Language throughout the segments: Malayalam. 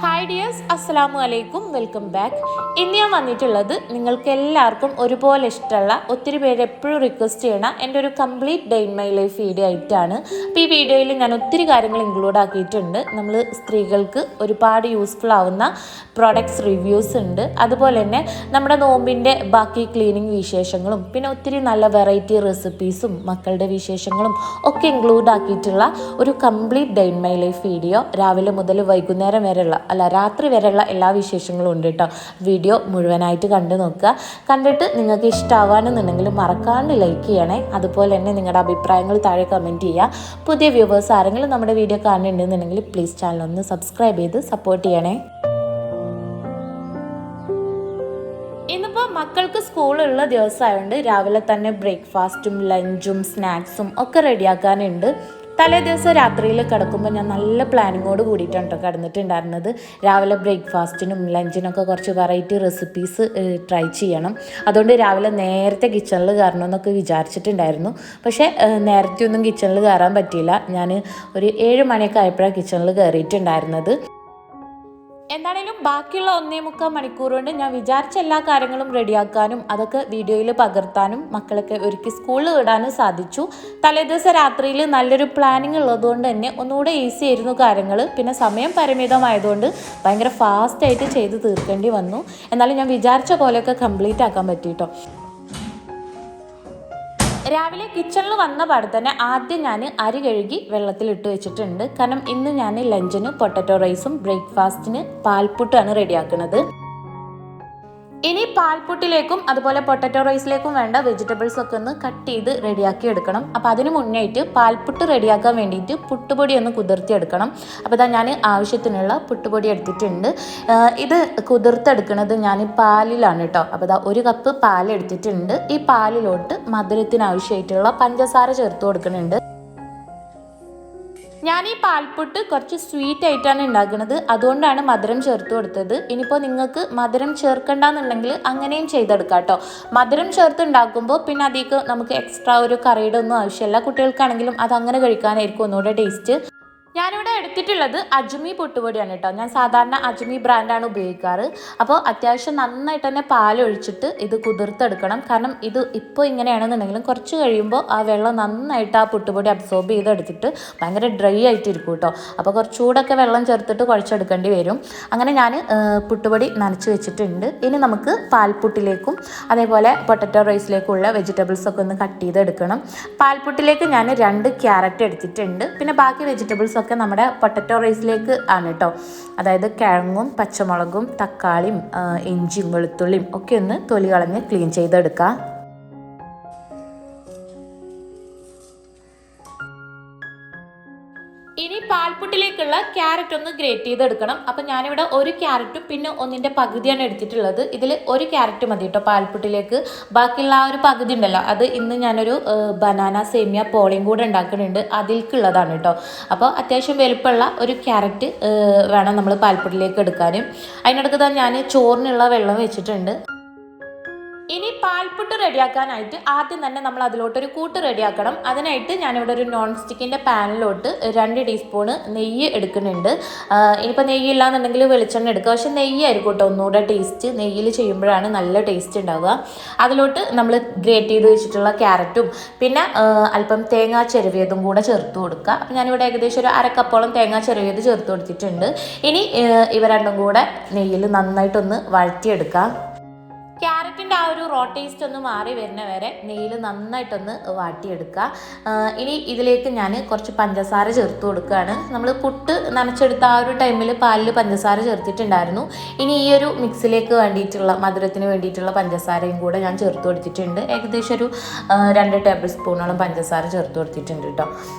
ഹായ് ഡിയേഴ്സ്, അസ്സലാമു അലൈക്കും, വെൽക്കം ബാക്ക്. ഇന്ന് ഞാൻ വന്നിട്ടുള്ളത് നിങ്ങൾക്ക് എല്ലാവർക്കും ഒരുപോലെ ഇഷ്ടമുള്ള, ഒത്തിരി പേര് എപ്പോഴും റിക്വസ്റ്റ് ചെയ്യണ എൻ്റെ ഒരു complete day in my life video ആയിട്ടാണ്. അപ്പോൾ ഈ വീഡിയോയിൽ ഞാൻ ഒത്തിരി കാര്യങ്ങൾ ഇൻക്ലൂഡ് ആക്കിയിട്ടുണ്ട്. നമ്മൾ സ്ത്രീകൾക്ക് ഒരുപാട് യൂസ്ഫുൾ ആവുന്ന പ്രോഡക്ട്സ് റിവ്യൂസ് ഉണ്ട്. അതുപോലെ തന്നെ നമ്മുടെ നോമ്പിൻ്റെ ബാക്കി ക്ലീനിങ് വിശേഷങ്ങളും പിന്നെ ഒത്തിരി നല്ല വെറൈറ്റി റെസിപ്പീസും മക്കളുടെ വിശേഷങ്ങളും ഒക്കെ ഇൻക്ലൂഡ് ആക്കിയിട്ടുള്ള ഒരു complete day in my life video. രാവിലെ മുതൽ വൈകുന്നേരം വരെയുള്ള രാത്രി വരെയുള്ള എല്ലാ വിശേഷങ്ങളും ഉണ്ട് കേട്ടോ. വീഡിയോ മുഴുവനായിട്ട് കണ്ടു നോക്കുക. കണ്ടിട്ട് നിങ്ങൾക്ക് ഇഷ്ടമാവാണെന്നുണ്ടെങ്കിൽ മറക്കാണ്ട് ലൈക്ക് ചെയ്യണേ. അതുപോലെ തന്നെ നിങ്ങളുടെ അഭിപ്രായങ്ങൾ താഴെ കമൻറ്റ് ചെയ്യുക. പുതിയ വ്യൂവേഴ്സ് ആരെങ്കിലും നമ്മുടെ വീഡിയോ കാണുന്നുണ്ടെന്നുണ്ടെങ്കിൽ പ്ലീസ് ചാനൽ ഒന്ന് സബ്സ്ക്രൈബ് ചെയ്ത് സപ്പോർട്ട് ചെയ്യണേ. ഇന്നിപ്പോൾ മക്കൾക്ക് സ്കൂളുള്ള ദിവസമായതുകൊണ്ട് രാവിലെ തന്നെ ബ്രേക്ക്ഫാസ്റ്റും ലഞ്ചും സ്നാക്സും ഒക്കെ റെഡിയാക്കാനുണ്ട്. തലേ ദിവസം രാത്രിയിൽ കിടക്കുമ്പോൾ ഞാൻ നല്ല പ്ലാനിങ്ങോട് കൂടിയിട്ടാണ് കേട്ടോ കിടന്നിട്ടുണ്ടായിരുന്നത്. രാവിലെ ബ്രേക്ക്ഫാസ്റ്റിനും ലഞ്ചിനൊക്കെ കുറച്ച് വെറൈറ്റി റെസിപ്പീസ് ട്രൈ ചെയ്യണം. അതുകൊണ്ട് രാവിലെ നേരത്തെ കിച്ചണിൽ കയറണമെന്നൊക്കെ വിചാരിച്ചിട്ടുണ്ടായിരുന്നു. പക്ഷേ നേരത്തെ ഒന്നും കിച്ചണിൽ കയറാൻ പറ്റിയില്ല. ഞാൻ ഒരു 7 മണിയൊക്കെ ആയപ്പോഴാണ് കിച്ചണിൽ കയറിയിട്ടുണ്ടായിരുന്നത്. എന്താണേലും ബാക്കിയുള്ള 1.25 മണിക്കൂർ കൊണ്ട് ഞാൻ വിചാരിച്ച എല്ലാ കാര്യങ്ങളും റെഡിയാക്കാനും അതൊക്കെ വീഡിയോയിൽ പകർത്താനും മക്കളൊക്കെ ഒരുക്കി സ്കൂളിൽ വിടാനും സാധിച്ചു. തലേദിവസം രാത്രിയിൽ നല്ലൊരു പ്ലാനിങ് ഉള്ളതുകൊണ്ട് തന്നെ ഒന്നുകൂടെ ഈസി ആയിരുന്നു കാര്യങ്ങൾ. പിന്നെ സമയം പരിമിതമായതുകൊണ്ട് ഭയങ്കര ഫാസ്റ്റായിട്ട് ചെയ്ത് തീർക്കേണ്ടി വന്നു. എന്നാലും ഞാൻ വിചാരിച്ച പോലെയൊക്കെ കംപ്ലീറ്റ് ആക്കാൻ പറ്റിയിട്ടോ. രാവിലെ കിച്ചണിൽ വന്ന പാടെ തന്നെ ആദ്യം ഞാൻ അരി കഴുകി വെള്ളത്തിലിട്ട് വെച്ചിട്ടുണ്ട്. കാരണം ഇന്ന് ഞാൻ ലഞ്ചിന് പൊട്ടറ്റോ റൈസും ബ്രേക്ക്ഫാസ്റ്റിന് പാൽപ്പുട്ടാണ് റെഡിയാക്കുന്നത്. ഇനി പാൽപ്പുട്ടിലേക്കും അതുപോലെ പൊട്ടറ്റോ റൈസിലേക്കും വേണ്ട വെജിറ്റബിൾസ് ഒക്കെ ഒന്ന് കട്ട് ചെയ്ത് റെഡിയാക്കി എടുക്കണം. അപ്പോൾ അതിന് മുന്നേറ്റ് പാൽപ്പുട്ട് റെഡിയാക്കാൻ വേണ്ടിയിട്ട് പുട്ടുപൊടി ഒന്ന് കുതിർത്തിയെടുക്കണം. അപ്പോൾ ഇതാ ഞാൻ ആവശ്യത്തിനുള്ള പുട്ടുപൊടി എടുത്തിട്ടുണ്ട്. ഇത് കുതിർത്തെടുക്കുന്നത് ഞാൻ പാലിലാണ് കേട്ടോ. അപ്പോൾ ഇതാ 1 കപ്പ് പാൽ എടുത്തിട്ടുണ്ട്. ഈ പാലിലോട്ട് മധുരത്തിന് ആവശ്യമായിട്ടുള്ള പഞ്ചസാര ചേർത്ത് കൊടുക്കുന്നുണ്ട്. ഞാൻ ഈ പാൽപ്പുട്ട് കുറച്ച് സ്വീറ്റ് ആയിട്ടാണ് ഉണ്ടാക്കുന്നത്. അതുകൊണ്ടാണ് മധുരം ചേർത്ത് കൊടുത്തത്. ഇനിയിപ്പോൾ നിങ്ങൾക്ക് മധുരം ചേർക്കണ്ടെന്നുണ്ടെങ്കിൽ അങ്ങനെയും ചെയ്തെടുക്കാം കേട്ടോ. മധുരം ചേർത്ത് ഉണ്ടാക്കുമ്പോൾ പിന്നെ അതിലേക്ക് നമുക്ക് എക്സ്ട്രാ ഒരു കറിയുടെ ഒന്നും ആവശ്യമില്ല. കുട്ടികൾക്കാണെങ്കിലും അതങ്ങനെ കഴിക്കാനായിരിക്കും ഒന്നുകൂടെ ടേസ്റ്റ്. ഞാനിവിടെ എടുത്തിട്ടുള്ളത് അജ്മി പുട്ടുപൊടിയാണ് കേട്ടോ. ഞാൻ സാധാരണ അജ്മി ബ്രാൻഡാണ് ഉപയോഗിക്കാറ്. അപ്പോൾ അത്യാവശ്യം നന്നായിട്ട് തന്നെ പാലൊഴിച്ചിട്ട് ഇത് കുതിർത്തെടുക്കണം. കാരണം ഇത് ഇപ്പോൾ ഇങ്ങനെയാണെന്നുണ്ടെങ്കിലും കുറച്ച് കഴിയുമ്പോൾ ആ വെള്ളം നന്നായിട്ട് ആ പുട്ടുപൊടി അബ്സോർബ് ചെയ്തെടുത്തിട്ട് ഭയങ്കര ഡ്രൈ ആയിട്ടിരിക്കും കേട്ടോ. അപ്പോൾ കുറച്ചുകൂടെയൊക്കെ വെള്ളം ചേർത്തിട്ട് കുഴച്ചെടുക്കേണ്ടി വരും. അങ്ങനെ ഞാൻ പുട്ടുപൊടി നനച്ച് വെച്ചിട്ടുണ്ട്. ഇനി നമുക്ക് പാൽപ്പുട്ടിലേക്കും അതേപോലെ പൊട്ടറ്റോ റൈസിലേക്കുള്ള വെജിറ്റബിൾസൊക്കെ ഒന്ന് കട്ട് ചെയ്തെടുക്കണം. പാൽപ്പുട്ടിലേക്ക് ഞാൻ 2 ക്യാരറ്റ് എടുത്തിട്ടുണ്ട്. പിന്നെ ബാക്കി വെജിറ്റബിൾസ് ഒക്കെ നമ്മുടെ പൊട്ടറ്റോ റൈസിലേക്ക് ആണ് കേട്ടോ. അതായത് കിഴങ്ങും പച്ചമുളകും തക്കാളിയും ഇഞ്ചിയും വെളുത്തുള്ളിയും ഒക്കെ ഒന്ന് തൊലി കളഞ്ഞ് ക്ലീൻ ചെയ്തെടുക്കാം. ഇനി പാൽപ്പുട്ടിലേക്കുള്ള ക്യാരറ്റ് ഒന്ന് ഗ്രേറ്റ് ചെയ്തെടുക്കണം. അപ്പം ഞാനിവിടെ 1 ക്യാരറ്റും പിന്നെ 1ന്റെ പകുതിയാണ് എടുത്തിട്ടുള്ളത്. ഇതിൽ 1 ക്യാരറ്റ് മതി കേട്ടോ പാൽപ്പുട്ടിലേക്ക്. ബാക്കിയുള്ള ആ ഒരു പകുതി ഉണ്ടല്ലോ, അത് ഇന്ന് ഞാനൊരു ബനാന സേമിയ പോളയും കൂടെ ഉണ്ടാക്കുന്നുണ്ട്. അതിൽക്കുള്ളതാണ് കേട്ടോ. അപ്പോൾ അത്യാവശ്യം വലുപ്പമുള്ള 1 ക്യാരറ്റ് വേണം നമ്മൾ പാൽപ്പുട്ടിലേക്ക് എടുക്കാനും. അതിനിടയ്ക്ക് തന്നെ ഞാൻ ചോറിനുള്ള വെള്ളം വെച്ചിട്ടുണ്ട്. ഇനി പാൽപ്പുട്ട് റെഡിയാക്കാനായിട്ട് ആദ്യം തന്നെ നമ്മൾ അതിലോട്ടൊരു കൂട്ട് റെഡിയാക്കണം. അതിനായിട്ട് ഞാനിവിടെ ഒരു നോൺ സ്റ്റിക്കിൻ്റെ പാനിലോട്ട് 2 ടീസ്പൂണ് നെയ്യ് എടുക്കുന്നുണ്ട്. ഇനിയിപ്പോൾ നെയ്യ് ഇല്ലാന്നുണ്ടെങ്കിൽ വെളിച്ചെണ്ണ എടുക്കുക. പക്ഷേ നെയ്യായിരിക്കും കേട്ടോ ഒന്നുകൂടെ ടേസ്റ്റ്. നെയ്യിൽ ചെയ്യുമ്പോഴാണ് നല്ല ടേസ്റ്റ് ഉണ്ടാവുക. അതിലോട്ട് നമ്മൾ ഗ്രേറ്റ് ചെയ്ത് വെച്ചിട്ടുള്ള ക്യാരറ്റും പിന്നെ അല്പം തേങ്ങാ ചിരവിയതും കൂടെ ചേർത്ത് കൊടുക്കുക. അപ്പോൾ ഞാനിവിടെ ഏകദേശം ഒരു 1/2 കപ്പോളം തേങ്ങാ ചിരവിയത് ചേർത്ത് കൊടുത്തിട്ടുണ്ട്. ഇനി ഇവ രണ്ടും കൂടെ നെയ്യിൽ നന്നായിട്ടൊന്ന് വഴറ്റിയെടുക്കാം. ക്യാരറ്റിൻ്റെ ആ ഒരു റോ ടേസ്റ്റ് ഒന്ന് മാറി വരുന്ന വരെ നെയ്യിൽ നന്നായിട്ടൊന്ന് വാട്ടിയെടുക്കുക. ഇനി ഇതിലേക്ക് ഞാൻ കുറച്ച് പഞ്ചസാര ചേർത്ത് കൊടുക്കുകയാണ്. നമ്മൾ പുട്ട് നനച്ചെടുത്ത ആ ഒരു ടൈമിൽ പാലിൽ പഞ്ചസാര ചേർത്തിട്ടുണ്ടായിരുന്നു. ഇനി ഈ ഒരു മിക്സിലേക്ക് വേണ്ടിയിട്ടുള്ള മധുരത്തിന് വേണ്ടിയിട്ടുള്ള പഞ്ചസാരയും കൂടെ ഞാൻ ചേർത്ത് കൊടുത്തിട്ടുണ്ട്. ഏകദേശം ഒരു 2 ടേബിൾ സ്പൂണോളം പഞ്ചസാര ചേർത്ത് കൊടുത്തിട്ടുണ്ട് കേട്ടോ.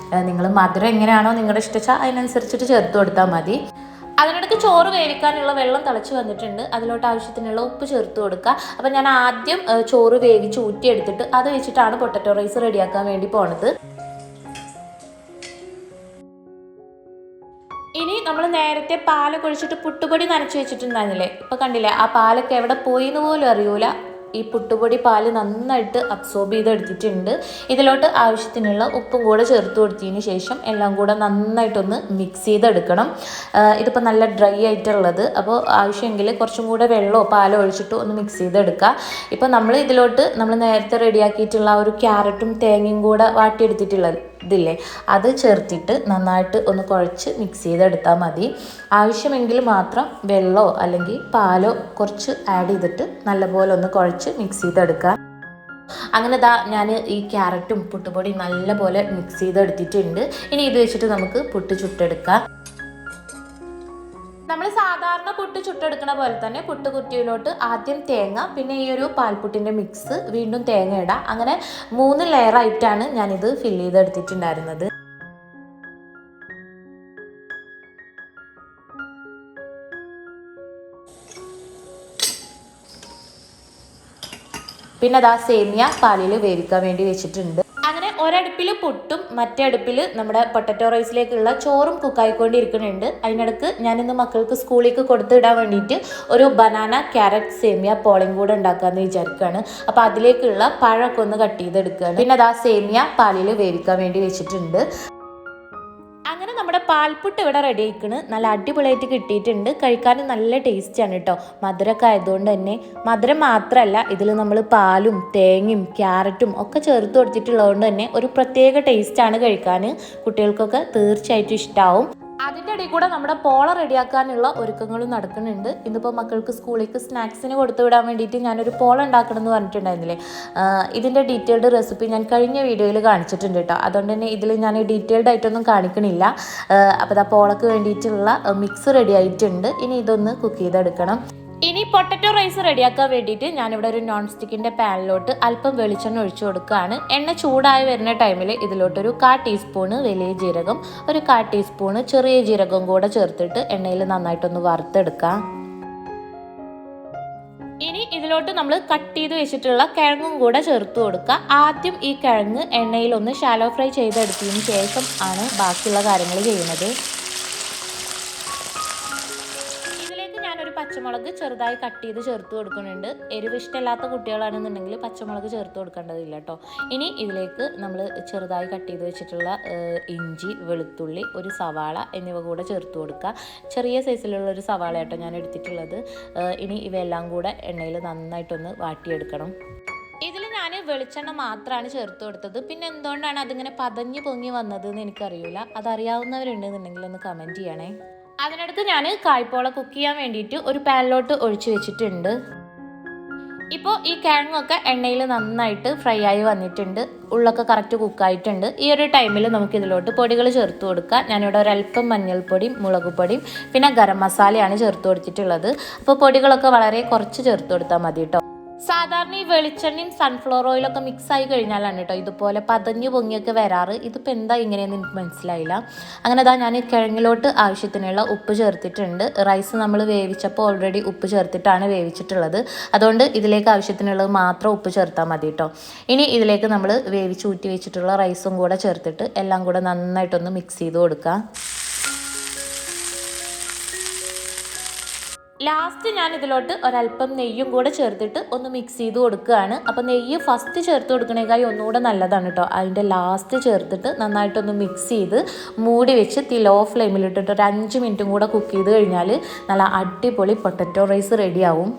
നിങ്ങൾ മധുരം എങ്ങനെയാണോ നിങ്ങളുടെ ഇഷ്ടച്ചാൽ അതിനനുസരിച്ചിട്ട് ചേർത്ത് കൊടുത്താൽ മതി. അതിനിടയ്ക്ക് ചോറ് വേവിക്കാനുള്ള വെള്ളം തിളച്ച് വന്നിട്ടുണ്ട്. അതിലോട്ട് ആവശ്യത്തിനുള്ള ഉപ്പ് ചേർത്ത് കൊടുക്കുക. അപ്പം ഞാൻ ആദ്യം ചോറ് വേവിച്ച് ഊറ്റിയെടുത്തിട്ട് അത് വെച്ചിട്ടാണ് പൊട്ടറ്റോ റൈസ് റെഡിയാക്കാൻ വേണ്ടി പോണത്. ഇനി നമ്മൾ നേരത്തെ പാലൊക്കെ ഒഴിച്ചിട്ട് പുട്ടുപൊടി നനച്ച് വെച്ചിട്ടുണ്ടായിരുന്നില്ലേ, ഇപ്പോൾ കണ്ടില്ലേ ആ പാലൊക്കെ എവിടെ പോയി എന്ന് പോലും അറിയൂല. ഈ പുട്ടുപൊടി പാല് നന്നായിട്ട് അബ്സോർബ് ചെയ്തെടുത്തിട്ടുണ്ട്. ഇതിലോട്ട് ആവശ്യത്തിനുള്ള ഉപ്പും കൂടെ ചേർത്ത് കൊടുത്തതിന് ശേഷം എല്ലാം കൂടെ നന്നായിട്ടൊന്ന് മിക്സ് ചെയ്തെടുക്കണം. ഇതിപ്പോൾ നല്ല ഡ്രൈ ആയിട്ടുള്ളത്, അപ്പോൾ ആവശ്യമെങ്കിൽ കുറച്ചും കൂടെ വെള്ളമോ പാലോ ഒഴിച്ചിട്ട് ഒന്ന് മിക്സ് ചെയ്തെടുക്കുക. ഇപ്പോൾ നമ്മൾ ഇതിലോട്ട് നമ്മൾ നേരത്തെ റെഡിയാക്കിയിട്ടുള്ള ആ ഒരു ക്യാരറ്റും തേങ്ങയും കൂടെ വാട്ടിയെടുത്തിട്ടുള്ളത് ഇതില്ലേ, അത് ചേർത്തിട്ട് നന്നായിട്ട് ഒന്ന് കുഴച്ച് മിക്സ് ചെയ്തെടുത്താൽ മതി. ആവശ്യമെങ്കിൽ മാത്രം വെള്ളമോ അല്ലെങ്കിൽ പാലോ കുറച്ച് ആഡ് ചെയ്തിട്ട് നല്ലപോലെ ഒന്ന് കുഴച്ച് മിക്സ് ചെയ്തെടുക്കുക. അങ്ങനെ ഞാൻ ഈ ക്യാരറ്റും പുട്ടുപൊടി നല്ലപോലെ മിക്സ് ചെയ്തെടുത്തിട്ടുണ്ട്. ഇനി ഇത് വെച്ചിട്ട് നമുക്ക് പുട്ട് ചുട്ടെടുക്കാം. നമ്മൾ സാധാരണ പുട്ട് ചുട്ടെടുക്കുന്ന പോലെ തന്നെ പുട്ട് കുറ്റിയിലോട്ട് ആദ്യം തേങ്ങ, പിന്നെ ഈ ഒരു പാൽപ്പുട്ടിൻ്റെ മിക്സ്, വീണ്ടും തേങ്ങ ഇടാം. അങ്ങനെ 3 ലെയറായിട്ടാണ് ഞാനിത് ഫില്ല് ചെയ്തെടുത്തിട്ടുണ്ടായിരുന്നത്. പിന്നെ സേമിയ പാലിൽ വേവിക്കാൻ വേണ്ടി വെച്ചിട്ടുണ്ട്. അങ്ങനെ ഒരടുപ്പിൽ പുട്ടും മറ്റേ അടുപ്പിൽ നമ്മുടെ പൊട്ടറ്റോ റൈസിലേക്കുള്ള ചോറും കുക്കായിക്കൊണ്ടിരിക്കുന്നുണ്ട്. അതിനിടക്ക് ഞാനിന്ന് മക്കൾക്ക് സ്കൂളിലേക്ക് കൊടുത്തിടാൻ വേണ്ടിയിട്ട് ഒരു ബനാന ക്യാരറ്റ് സേമിയ പോളിംഗ് കൂടെ ഉണ്ടാക്കാമെന്ന് വിചാരിക്കുകയാണ്. അപ്പോൾ അതിലേക്കുള്ള പഴമൊക്കെ ഒന്ന് കട്ട് ചെയ്തെടുക്കുകയാണ്. പിന്നെ സേമിയ പാലിൽ വേവിക്കാൻ വേണ്ടി വെച്ചിട്ടുണ്ട്. അങ്ങനെ നമ്മുടെ പാൽപ്പുട്ട് ഇവിടെ റെഡി ആയിക്കണ്. നല്ല അടിപൊളിയായിട്ട് കിട്ടിയിട്ടുണ്ട്. കഴിക്കാൻ നല്ല ടേസ്റ്റാണ് കേട്ടോ. മധുരമൊക്കെ ആയതുകൊണ്ട് തന്നെ, മധുരം മാത്രമല്ല ഇതിൽ നമ്മൾ പാലും തേങ്ങയും ക്യാരറ്റും ഒക്കെ ചേർത്ത് കൊടുത്തിട്ടുള്ളതുകൊണ്ട് തന്നെ ഒരു പ്രത്യേക ടേസ്റ്റാണ് കഴിക്കാൻ. കുട്ടികൾക്കൊക്കെ തീർച്ചയായിട്ടും ഇഷ്ടമാവും. അതിൻ്റെ ഇടയിൽ കൂടെ നമ്മുടെ പോള റെഡിയാക്കാനുള്ള ഒരുക്കങ്ങളും നടക്കുന്നുണ്ട്. ഇന്നിപ്പോൾ മക്കൾക്ക് സ്കൂളിലേക്ക് സ്നാക്സിന് കൊടുത്തു വിടാൻ വേണ്ടിയിട്ട് ഞാനൊരു പോള ഉണ്ടാക്കണം എന്ന് പറഞ്ഞിട്ടുണ്ടായിരുന്നില്ലേ. ഇതിൻ്റെ ഡീറ്റെയിൽഡ് റെസിപ്പി ഞാൻ കഴിഞ്ഞ വീഡിയോയിൽ കാണിച്ചിട്ടുണ്ട് കേട്ടോ. അതുകൊണ്ട് തന്നെ ഇതിൽ ഞാൻ ഡീറ്റെയിൽഡ് ആയിട്ടൊന്നും കാണിക്കണില്ല. അപ്പോൾ പോളക്ക് വേണ്ടിയിട്ടുള്ള മിക്സ് റെഡി ആയിട്ടുണ്ട്. ഇനി ഇതൊന്ന് കുക്ക് ചെയ്തെടുക്കണം. ഇനി പൊട്ടറ്റോ റൈസ് റെഡിയാക്കാൻ വേണ്ടിയിട്ട് ഞാനിവിടെ ഒരു നോൺ സ്റ്റിക്കിൻ്റെ പാനിലോട്ട് അല്പം വെളിച്ചെണ്ണ ഒഴിച്ചു കൊടുക്കുകയാണ്. എണ്ണ ചൂടായി വരുന്ന ടൈമിൽ ഇതിലോട്ടൊരു 1/4 ടീസ്പൂണ് വലിയ ജീരകം, ഒരു 1/4 ടീസ്പൂണ് ചെറിയ ജീരകം കൂടെ ചേർത്തിട്ട് എണ്ണയിൽ നന്നായിട്ടൊന്ന് വറുത്തെടുക്കാം. ഇനി ഇതിലോട്ട് നമ്മൾ കട്ട് ചെയ്ത് വെച്ചിട്ടുള്ള കിഴങ്ങും കൂടെ ചേർത്ത് കൊടുക്കുക. ആദ്യം ഈ കിഴങ്ങ് എണ്ണയിലൊന്ന് ഷാലോ ഫ്രൈ ചെയ്തെടുത്തതിന് ശേഷം ആണ് ബാക്കിയുള്ള കാര്യങ്ങൾ ചെയ്യുന്നത്. പച്ചമുളക് ചെറുതായി കട്ട് ചെയ്ത് ചേർത്ത് കൊടുക്കുന്നുണ്ട്. എരിവ് ഇഷ്ടമില്ലാത്ത കുട്ടികളാണെന്നുണ്ടെങ്കിൽ പച്ചമുളക് ചേർത്ത് കൊടുക്കേണ്ടതില്ല കേട്ടോ. ഇനി ഇതിലേക്ക് നമ്മൾ ചെറുതായി കട്ട് ചെയ്ത് വെച്ചിട്ടുള്ള ഇഞ്ചി, വെളുത്തുള്ളി, ഒരു സവാള എന്നിവ കൂടെ ചേർത്ത് കൊടുക്കുക. ചെറിയ സൈസിലുള്ള ഒരു സവാള കേട്ടോ ഞാൻ എടുത്തിട്ടുള്ളത്. ഇനി ഇവയെല്ലാം കൂടെ എണ്ണയിൽ നന്നായിട്ടൊന്ന് വാട്ടിയെടുക്കണം. ഇതിൽ ഞാൻ വെളിച്ചെണ്ണ മാത്രമാണ് ചേർത്ത് കൊടുത്തത്. പിന്നെ എന്തുകൊണ്ടാണ് അതിങ്ങനെ പതഞ്ഞ് പൊങ്ങി വന്നതെന്ന് എനിക്കറിയില്ല. അതറിയാവുന്നവരുണ്ടെന്നുണ്ടെങ്കിൽ ഒന്ന് കമൻറ്റ് ചെയ്യണേ. അതിനടുത്ത് ഞാൻ കായ്പോള കുക്ക് ചെയ്യാൻ വേണ്ടിയിട്ട് ഒരു പാനിലോട്ട് ഒഴിച്ച് വെച്ചിട്ടുണ്ട്. ഇപ്പോൾ ഈ കിഴങ്ങൊക്കെ എണ്ണയിൽ നന്നായിട്ട് ഫ്രൈ ആയി വന്നിട്ടുണ്ട്. ഉള്ളൊക്കെ കറക്റ്റ് കുക്കായിട്ടുണ്ട്. ഈ ഒരു ടൈമിൽ നമുക്കിതിലോട്ട് പൊടികൾ ചേർത്ത് കൊടുക്കാം. ഞാനിവിടെ ഒരല്പം മഞ്ഞൾപ്പൊടിയും മുളക് പൊടിയും പിന്നെ ഗരം മസാലയാണ് ചേർത്ത് കൊടുത്തിട്ടുള്ളത്. അപ്പോൾ പൊടികളൊക്കെ വളരെ കുറച്ച് ചേർത്ത് കൊടുത്താൽ മതി കേട്ടോ. സാധാരണ ഈ വെളിച്ചെണ്ണയും സൺഫ്ലവർ ഓയിലൊക്കെ മിക്സ് ആയി കഴിഞ്ഞാലാണ് കേട്ടോ ഇതുപോലെ പതഞ്ഞു പൊങ്ങിയൊക്കെ വരാറ്. ഇതിപ്പോൾ എന്താ ഇങ്ങനെയെന്ന് എനിക്ക് മനസ്സിലായില്ല. അങ്ങനെ ഞാൻ കിഴങ്ങിലോട്ട് ആവശ്യത്തിനുള്ള ഉപ്പ് ചേർത്തിട്ടുണ്ട്. റൈസ് നമ്മൾ വേവിച്ചപ്പോൾ ഓൾറെഡി ഉപ്പ് ചേർത്തിട്ടാണ് വേവിച്ചിട്ടുള്ളത്. അതുകൊണ്ട് ഇതിലേക്ക് ആവശ്യത്തിനുള്ളത് മാത്രം ഉപ്പ് ചേർത്താൽ മതി കേട്ടോ. ഇനി ഇതിലേക്ക് നമ്മൾ വേവിച്ച് ഊറ്റി വെച്ചിട്ടുള്ള റൈസും കൂടെ ചേർത്തിട്ട് എല്ലാം കൂടെ നന്നായിട്ടൊന്ന് മിക്സ് ചെയ്ത് കൊടുക്കാം. ലാസ്റ്റ് ഞാൻ ഇതിലോട്ട് ഒരല്പം നെയ്യും കൂടെ ചേർത്തിട്ട് ഒന്ന് മിക്സ് ചെയ്ത് കൊടുക്കുകയാണ്. അപ്പോൾ നെയ്യ് ഫസ്റ്റ് ചേർത്ത് കൊടുക്കണേക്കായി ഒന്നുകൂടെ നല്ലതാണ് കേട്ടോ. അതിൻ്റെ ലാസ്റ്റ് ചേർത്തിട്ട് നന്നായിട്ടൊന്ന് മിക്സ് ചെയ്ത് മൂടി വെച്ച് ലോ ഫ്ലെയിമിലിട്ടിട്ട് ഒരു 5 മിനിറ്റും കൂടെ കുക്ക് ചെയ്ത് കഴിഞ്ഞാൽ നല്ല അടിപൊളി പൊട്ടറ്റോ റൈസ് റെഡിയാവും.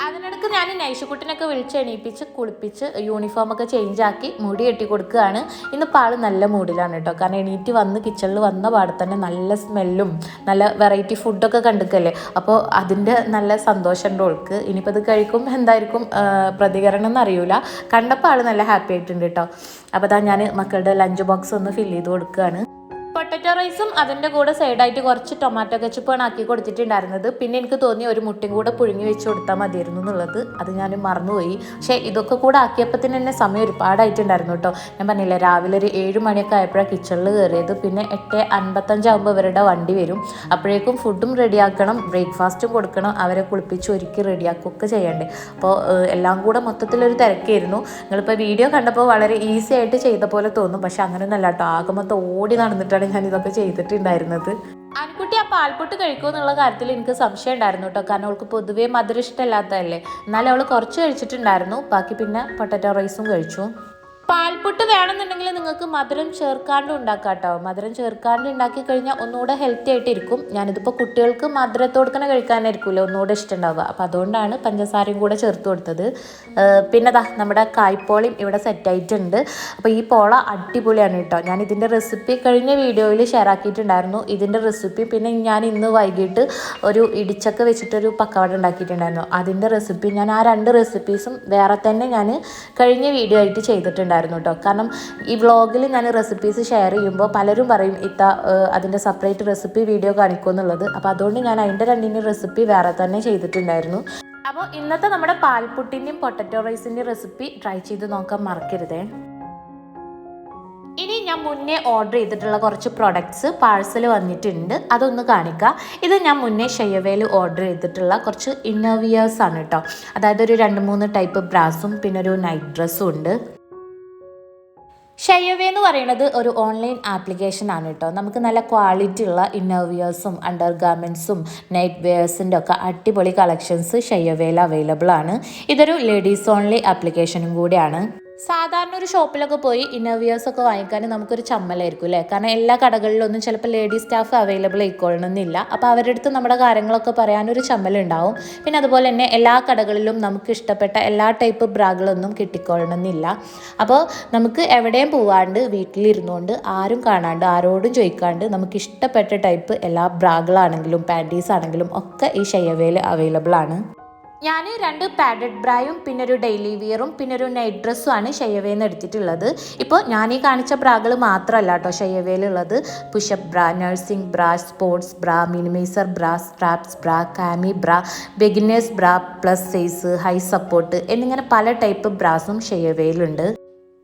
അതിനിടയ്ക്ക് ഞാൻ നൈഷുക്കുട്ടിനൊക്കെ വിളിച്ചെണീപ്പിച്ച് കുളിപ്പിച്ച് യൂണിഫോമൊക്കെ ചേഞ്ച് ആക്കി മുടി കെട്ടി കൊടുക്കുകയാണ്. ഇന്നിപ്പോൾ ആൾ നല്ല മൂഡിലാണ് കേട്ടോ. കാരണം എണീറ്റ് വന്ന് കിച്ചണിൽ വന്ന പാടെ തന്നെ നല്ല സ്മെല്ലും നല്ല വെറൈറ്റി ഫുഡൊക്കെ കണ്ടിക്കല്ലേ. അപ്പോൾ അതിൻ്റെ നല്ല സന്തോഷമുണ്ട് ഓൾക്ക്. ഇനിയിപ്പോൾ ഇത് കഴിക്കും എന്തായിരിക്കും പ്രതികരണം എന്നറിയില്ല. കണ്ടപ്പോൾ ആൾ നല്ല ഹാപ്പി ആയിട്ടുണ്ട് കേട്ടോ. അപ്പോൾ ഞാൻ മക്കളുടെ ലഞ്ച് ബോക്സ് ഒന്ന് ഫില്ല് ചെയ്ത് കൊടുക്കുകയാണ്. പൊട്ടറ്റോ റൈസും അതിൻ്റെ കൂടെ സൈഡായിട്ട് കുറച്ച് ടൊമാറ്റോ കെച്ചപ്പാണ് ആക്കി കൊടുത്തിട്ടുണ്ടായിരുന്നത്. പിന്നെ എനിക്ക് തോന്നി ഒരു മുട്ടയും കൂടെ പുഴുങ്ങി വെച്ച് കൊടുത്താൽ മതിയായിരുന്നു എന്നുള്ളത്. അത് ഞാൻ മറന്നുപോയി. പക്ഷേ ഇതൊക്കെ കൂടെ ആക്കിയപ്പോൾ തന്നെ സമയം ഒരുപാടായിട്ടുണ്ടായിരുന്നു കേട്ടോ. ഞാൻ പറഞ്ഞില്ല രാവിലെ ഒരു 7 മണിയൊക്കെ ആയപ്പോഴാണ് കിച്ചണിൽ കയറിയത്. പിന്നെ 8:55 ആകുമ്പോൾ ഇവരുടെ വണ്ടി വരും. അപ്പോഴേക്കും ഫുഡും റെഡിയാക്കണം, ബ്രേക്ക്ഫാസ്റ്റും കൊടുക്കണം, അവരെ കുളിപ്പിച്ച് ഒരുക്കി റെഡിയാക്കുകയൊക്കെ ചെയ്യണ്ടേ. അപ്പോൾ എല്ലാം കൂടെ മൊത്തത്തിലൊരു തിരക്കായിരുന്നു. നിങ്ങളിപ്പോൾ വീഡിയോ കണ്ടപ്പോൾ വളരെ ഈസി ആയിട്ട് ചെയ്ത പോലെ തോന്നും. പക്ഷെ അങ്ങനെയൊന്നല്ല കേട്ടോ. ആകെ മൊത്തം ഓടി നടന്നിട്ടാണ് ഞാൻ ഇതൊക്കെ ചെയ്തിട്ടുണ്ടായിരുന്നത്. ആൺകുട്ടി ആ പാൽപ്പൊട്ട് കഴിക്കുമോ എന്നുള്ള കാര്യത്തിൽ എനിക്ക് സംശയം ഉണ്ടായിരുന്നു കേട്ടോ. കാരണം അവൾക്ക് പൊതുവേ മധുരം ഇഷ്ടമല്ലാത്തതല്ലേ. എന്നാലും അവൾ കുറച്ച് കഴിച്ചിട്ടുണ്ടായിരുന്നു. ബാക്കി പിന്നെ പൊട്ടറ്റോ റൈസും കഴിച്ചു. പാൽപ്പൊട്ട് വേണമെന്നുണ്ടെങ്കിൽ നിങ്ങൾക്ക് മധുരം ചേർക്കാണ്ട് ഉണ്ടാക്കാം കേട്ടോ. മധുരം ചേർക്കാണ്ട് ഉണ്ടാക്കി കഴിഞ്ഞാൽ ഒന്നുകൂടെ ഹെൽത്തി ആയിട്ടിരിക്കും. ഞാനിതിപ്പോൾ കുട്ടികൾക്ക് മധുരത്തോടെ തന്നെ കഴിക്കാനായിരിക്കുമല്ലോ ഒന്നുകൂടെ ഇഷ്ടമുണ്ടാവുക. അപ്പോൾ അതുകൊണ്ടാണ് പഞ്ചസാരയും കൂടെ ചേർത്ത് കൊടുത്തത്. പിന്നെ നമ്മുടെ കായ്പോളയും ഇവിടെ സെറ്റായിട്ടുണ്ട്. അപ്പോൾ ഈ പോള അടിപൊളിയാണ് കേട്ടോ. ഞാൻ ഇതിൻ്റെ റെസിപ്പി കഴിഞ്ഞ വീഡിയോയിൽ ഷെയർ ആക്കിയിട്ടുണ്ടായിരുന്നു. ഇതിൻ്റെ റെസിപ്പി പിന്നെ ഞാൻ ഇന്ന് വൈകിട്ട് ഒരു ഇടിച്ചക്ക വെച്ചിട്ടൊരു പക്കവട ഉണ്ടാക്കിയിട്ടുണ്ടായിരുന്നു. അതിൻ്റെ റെസിപ്പി ഞാൻ ആ 2 റെസിപ്പീസും വേറെ തന്നെ ഞാൻ കഴിഞ്ഞ വീഡിയോ ആയിട്ട് ചെയ്തിട്ടുണ്ടായിരുന്നു കേട്ടോ. കാരണം ഈ വ്ളോഗിൽ ഞാൻ റെസിപ്പീസ് ഷെയർ ചെയ്യുമ്പോൾ പലരും പറയും അതിൻ്റെ സെപ്പറേറ്റ് റെസിപ്പി വീഡിയോ കാണിക്കുമെന്നുള്ളത്. അപ്പോൾ അതുകൊണ്ട് ഞാൻ അതിൻ്റെ 2 റെസിപ്പി വേറെ തന്നെ ചെയ്തിട്ടുണ്ടായിരുന്നു. അപ്പോൾ ഇന്നത്തെ നമ്മുടെ പാൽപ്പുട്ടിൻ്റെയും പൊട്ടറ്റോ റൈസിൻ്റെയും റെസിപ്പി ട്രൈ ചെയ്ത് നോക്കാൻ മറക്കരുതേ. ഇനി ഞാൻ മുന്നേ ഓർഡർ ചെയ്തിട്ടുള്ള കുറച്ച് പ്രൊഡക്ട്സ് പാഴ്സൽ വന്നിട്ടുണ്ട്, അതൊന്ന് കാണിക്കാം. ഇത് ഞാൻ മുന്നേ ഷെയവേൽ ഓർഡർ ചെയ്തിട്ടുള്ള കുറച്ച് ഇന്നർവിയേഴ്സ് ആണ് കേട്ടോ. അതായത് ഒരു 2-3 ടൈപ്പ് ബ്രാസും പിന്നെ ഒരു നൈറ്റ് ഡ്രസ്സും ഉണ്ട്. ഷെയവേ എന്ന് പറയുന്നത് ഒരു ഓൺലൈൻ ആപ്ലിക്കേഷൻ ആണ് കേട്ടോ. നമുക്ക് നല്ല ക്വാളിറ്റി ഉള്ള ഇന്നർവിയേഴ്സും അണ്ടർ ഗാർമെൻറ്റ്സും നൈറ്റ് വെയേഴ്സിൻ്റെ ഒക്കെ അടിപൊളി കളക്ഷൻസ് ഷെയവേയിൽ അവൈലബിൾ ആണ്. ഇതൊരു ലേഡീസ് ഓൺലി ആപ്ലിക്കേഷനും കൂടിയാണ്. സാധാരണ ഒരു ഷോപ്പിലൊക്കെ പോയി ഇന്നർവിയേഴ്സൊക്കെ വാങ്ങിക്കാൻ നമുക്കൊരു ചമ്മലായിരിക്കും അല്ലേ. കാരണം എല്ലാ കടകളിലൊന്നും ചിലപ്പോൾ ലേഡീസ് സ്റ്റാഫ് അവൈലബിൾ ആയിക്കൊള്ളണമെന്നില്ല. അപ്പോൾ അവരുടെ അടുത്ത് നമ്മുടെ കാര്യങ്ങളൊക്കെ പറയാനൊരു ചമ്മലുണ്ടാവും. പിന്നെ അതുപോലെ തന്നെ എല്ലാ കടകളിലും നമുക്ക് ഇഷ്ടപ്പെട്ട എല്ലാ ടൈപ്പ് ബ്രാകളൊന്നും കിട്ടിക്കൊള്ളണമെന്നില്ല. അപ്പോൾ നമുക്ക് എവിടെയും പോവാണ്ട് വീട്ടിലിരുന്നുകൊണ്ട് ആരും കാണാണ്ട് ആരോടും ചോദിക്കാണ്ട് നമുക്ക് ഇഷ്ടപ്പെട്ട ടൈപ്പ് എല്ലാ ബ്രാകളാണെങ്കിലും പാൻറ്റീസ് ആണെങ്കിലും ഒക്കെ ഈ ഷെയവേയിൽ അവൈലബിൾ ആണ്. ഞാൻ 2 പാഡഡ് ബ്രായും പിന്നെ ഒരു ഡെയിലി വിയറും പിന്നെ ഒരു നൈറ്റ് ഡ്രസ്സും ആണ് ഷെയവേന്ന് എടുത്തിട്ടുള്ളത്. ഇപ്പോൾ ഞാൻ ഈ കാണിച്ച ബ്രാകൾ മാത്രമല്ല കേട്ടോ ഷെയവേയിലുള്ളത്. പുഷപ്പ് ബ്രാ, നഴ്സിംഗ് ബ്രാ, സ്പോർട്സ് ബ്രാ, മിനിമൈസർ ബ്രാ, സ്ട്രാപ്സ് ബ്രാ, കാമി ബ്രാ, ബിഗിനേഴ്സ് ബ്രാ, പ്ലസ് സൈസ്, ഹൈ സപ്പോർട്ട് എന്നിങ്ങനെ പല ടൈപ്പ് ബ്രാസും ഷെയവേയിലുണ്ട്.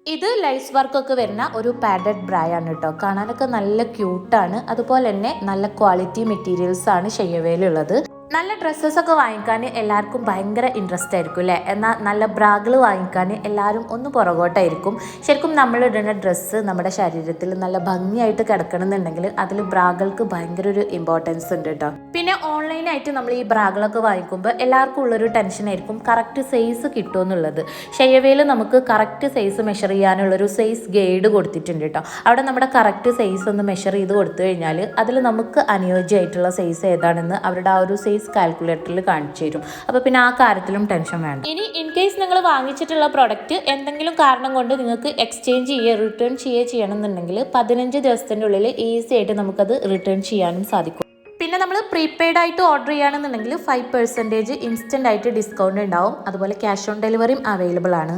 ഇത് ലൈസ് വർക്കൊക്കെ വരുന്ന ഒരു പാഡഡ് ബ്രായാണ് കേട്ടോ. കാണാനൊക്കെ നല്ല ക്യൂട്ടാണ്. അതുപോലെ തന്നെ നല്ല ക്വാളിറ്റി മെറ്റീരിയൽസ് ആണ് ഷെയവേയിലുള്ളത്. നല്ല ഡ്രസ്സസൊക്കെ വാങ്ങിക്കാൻ എല്ലാവർക്കും ഭയങ്കര ഇൻട്രസ്റ്റ് ആയിരിക്കും അല്ലേ. എന്നാൽ നല്ല ബ്രാകൾ വാങ്ങിക്കാൻ എല്ലാവരും ഒന്ന് പുറകോട്ടായിരിക്കും. ശരിക്കും നമ്മളിടുന്ന ഡ്രസ്സ് നമ്മുടെ ശരീരത്തിൽ നല്ല ഭംഗിയായിട്ട് കിടക്കണമെന്നുണ്ടെങ്കിൽ അതിൽ ബ്രാകൾക്ക് ഭയങ്കര ഒരു ഇമ്പോർട്ടൻസ് ഉണ്ട് കേട്ടോ. പിന്നെ ഓൺലൈനായിട്ട് നമ്മൾ ഈ ബ്രാകളൊക്കെ വാങ്ങിക്കുമ്പോൾ എല്ലാവർക്കും ഉള്ളൊരു ടെൻഷനായിരിക്കും കറക്റ്റ് സൈസ് കിട്ടുമെന്നുള്ളത്. ഷെയവേയിൽ നമുക്ക് കറക്റ്റ് സൈസ് മെഷർ ചെയ്യാനുള്ളൊരു സൈസ് ഗൈഡ് കൊടുത്തിട്ടുണ്ട് കേട്ടോ. അവിടെ നമ്മുടെ കറക്റ്റ് സൈസ് ഒന്ന് മെഷർ ചെയ്ത് കൊടുത്തു കഴിഞ്ഞാൽ അതിൽ നമുക്ക് അനുയോജ്യമായിട്ടുള്ള സൈസ് ഏതാണെന്ന് അവരുടെ ആ ഒരു സൈസ് കാൽക്കുലേറ്ററിൽ കാണിച്ചു തരും. അപ്പോൾ പിന്നെ ആ കാര്യത്തിലും ടെൻഷൻ വേണ്ട. ഇനി ഇൻ കേസ് നിങ്ങൾ വാങ്ങിച്ചിട്ടുള്ള പ്രൊഡക്റ്റ് എന്തെങ്കിലും കാരണം കൊണ്ട് നിങ്ങൾക്ക് എക്സ്ചേഞ്ച് ചെയ്യുക റിട്ടേൺ ചെയ്യണമെന്നുണ്ടെങ്കിൽ 15 ദിവസത്തിൻ്റെ ഉള്ളിൽ ഈസി ആയിട്ട് നമുക്കത് റിട്ടേൺ ചെയ്യാനും സാധിക്കും. പിന്നെ നമ്മൾ പ്രീപെയ്ഡ് ആയിട്ട് ഓർഡർ ചെയ്യുകയാണെന്നുണ്ടെങ്കിൽ 5% ഇൻസ്റ്റൻ്റ് ആയിട്ട് ഡിസ്കൗണ്ട് ഉണ്ടാവും. അതുപോലെ ക്യാഷ് ഓൺ ഡെലിവറിയും അവൈലബിൾ ആണ്.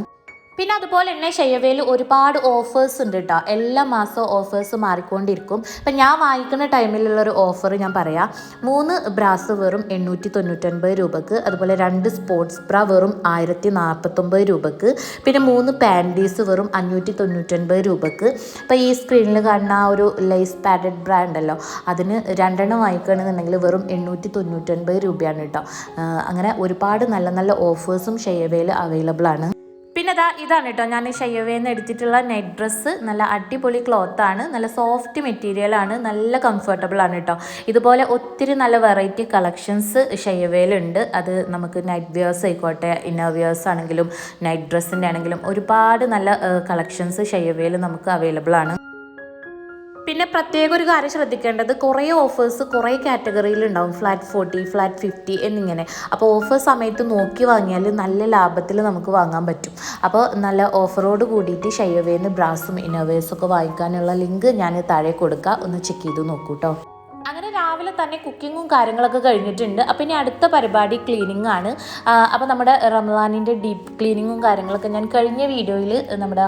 പിന്നെ അതുപോലെ തന്നെ ഷെയവേയിൽ ഒരുപാട് ഓഫേഴ്സ് ഉണ്ട് കേട്ടോ. എല്ലാ മാസവും ഓഫേഴ്സ് മാറിക്കൊണ്ടിരിക്കും. ഇപ്പം ഞാൻ വാങ്ങിക്കുന്ന ടൈമിലുള്ളൊരു ഓഫർ ഞാൻ പറയാം. 3 ബ്രാസ് വെറും 899 രൂപക്ക്, അതുപോലെ 2 സ്പോർട്സ് ബ്രാ വെറും 1049 രൂപക്ക്, പിന്നെ 3 പാൻറ്റീസ് വെറും 599 രൂപക്ക്. അപ്പോൾ ഈ സ്ക്രീനിൽ കാണുന്ന ആ ഒരു ലൈസ് പാഡഡ് ബ്രാ ഉണ്ടല്ലോ, അതിന് 2 വാങ്ങിക്കുകയാണെന്നുണ്ടെങ്കിൽ വെറും 899 രൂപയാണ് കേട്ടോ. അങ്ങനെ ഒരുപാട് നല്ല നല്ല ഓഫേഴ്സും ഷെയവേയിൽ അവൈലബിൾ ആണ്. പിന്നെ ഇതാണ് കേട്ടോ ഞാൻ ഷെയവേന്ന് എടുത്തിട്ടുള്ള നെറ്റ് ഡ്രസ്സ്. നല്ല അടിപൊളി ക്ലോത്താണ്, നല്ല സോഫ്റ്റ് മെറ്റീരിയലാണ്, നല്ല കംഫർട്ടബിൾ ആണ് കേട്ടോ. ഇതുപോലെ ഒത്തിരി നല്ല വെറൈറ്റി കളക്ഷൻസ് ഷെയവേലുണ്ട്. അത് നമുക്ക് നൈറ്റ് വിയേഴ്സ് ആയിക്കോട്ടെ, ഇന്നർ വിയേഴ്സ് ആണെങ്കിലും നൈറ്റ് ഡ്രസ്സിൻ്റെ ആണെങ്കിലും ഒരുപാട് നല്ല കളക്ഷൻസ് ഷെയവേൽ നമുക്ക് അവൈലബിൾ ആണ്. പിന്നെ പ്രത്യേക ഒരു കാര്യം ശ്രദ്ധിക്കേണ്ടത്, കുറേ ഓഫേഴ്സ് കുറേ കാറ്റഗറിയിൽ ഉണ്ടാവും. ഫ്ലാറ്റ് 40, ഫ്ലാറ്റ് 50 എന്നിങ്ങനെ. അപ്പോൾ ഓഫർ സമയത്ത് നോക്കി വാങ്ങിയാൽ നല്ല ലാഭത്തിൽ നമുക്ക് വാങ്ങാൻ പറ്റും. അപ്പോൾ നല്ല ഓഫറോട് കൂടിയിട്ട് ഷെയവേന്ന് ബ്രാസും ഇന്നോവേഴ്സൊക്കെ വാങ്ങിക്കാനുള്ള ലിങ്ക് ഞാൻ താഴെ കൊടുക്കാം, ഒന്ന് ചെക്ക് ചെയ്ത് നോക്കൂ കേട്ടോ. അങ്ങനെ രാവിലെ തന്നെ കുക്കിങ്ങും കാര്യങ്ങളൊക്കെ കഴിഞ്ഞിട്ടുണ്ട്. അപ്പോൾ ഇനി അടുത്ത പരിപാടി ക്ലീനിങ് ആണ്. അപ്പോൾ നമ്മുടെ റമദാനിൻ്റെ ഡീപ്പ് ക്ലീനിങ്ങും കാര്യങ്ങളൊക്കെ ഞാൻ കഴിഞ്ഞ വീഡിയോയിൽ നമ്മുടെ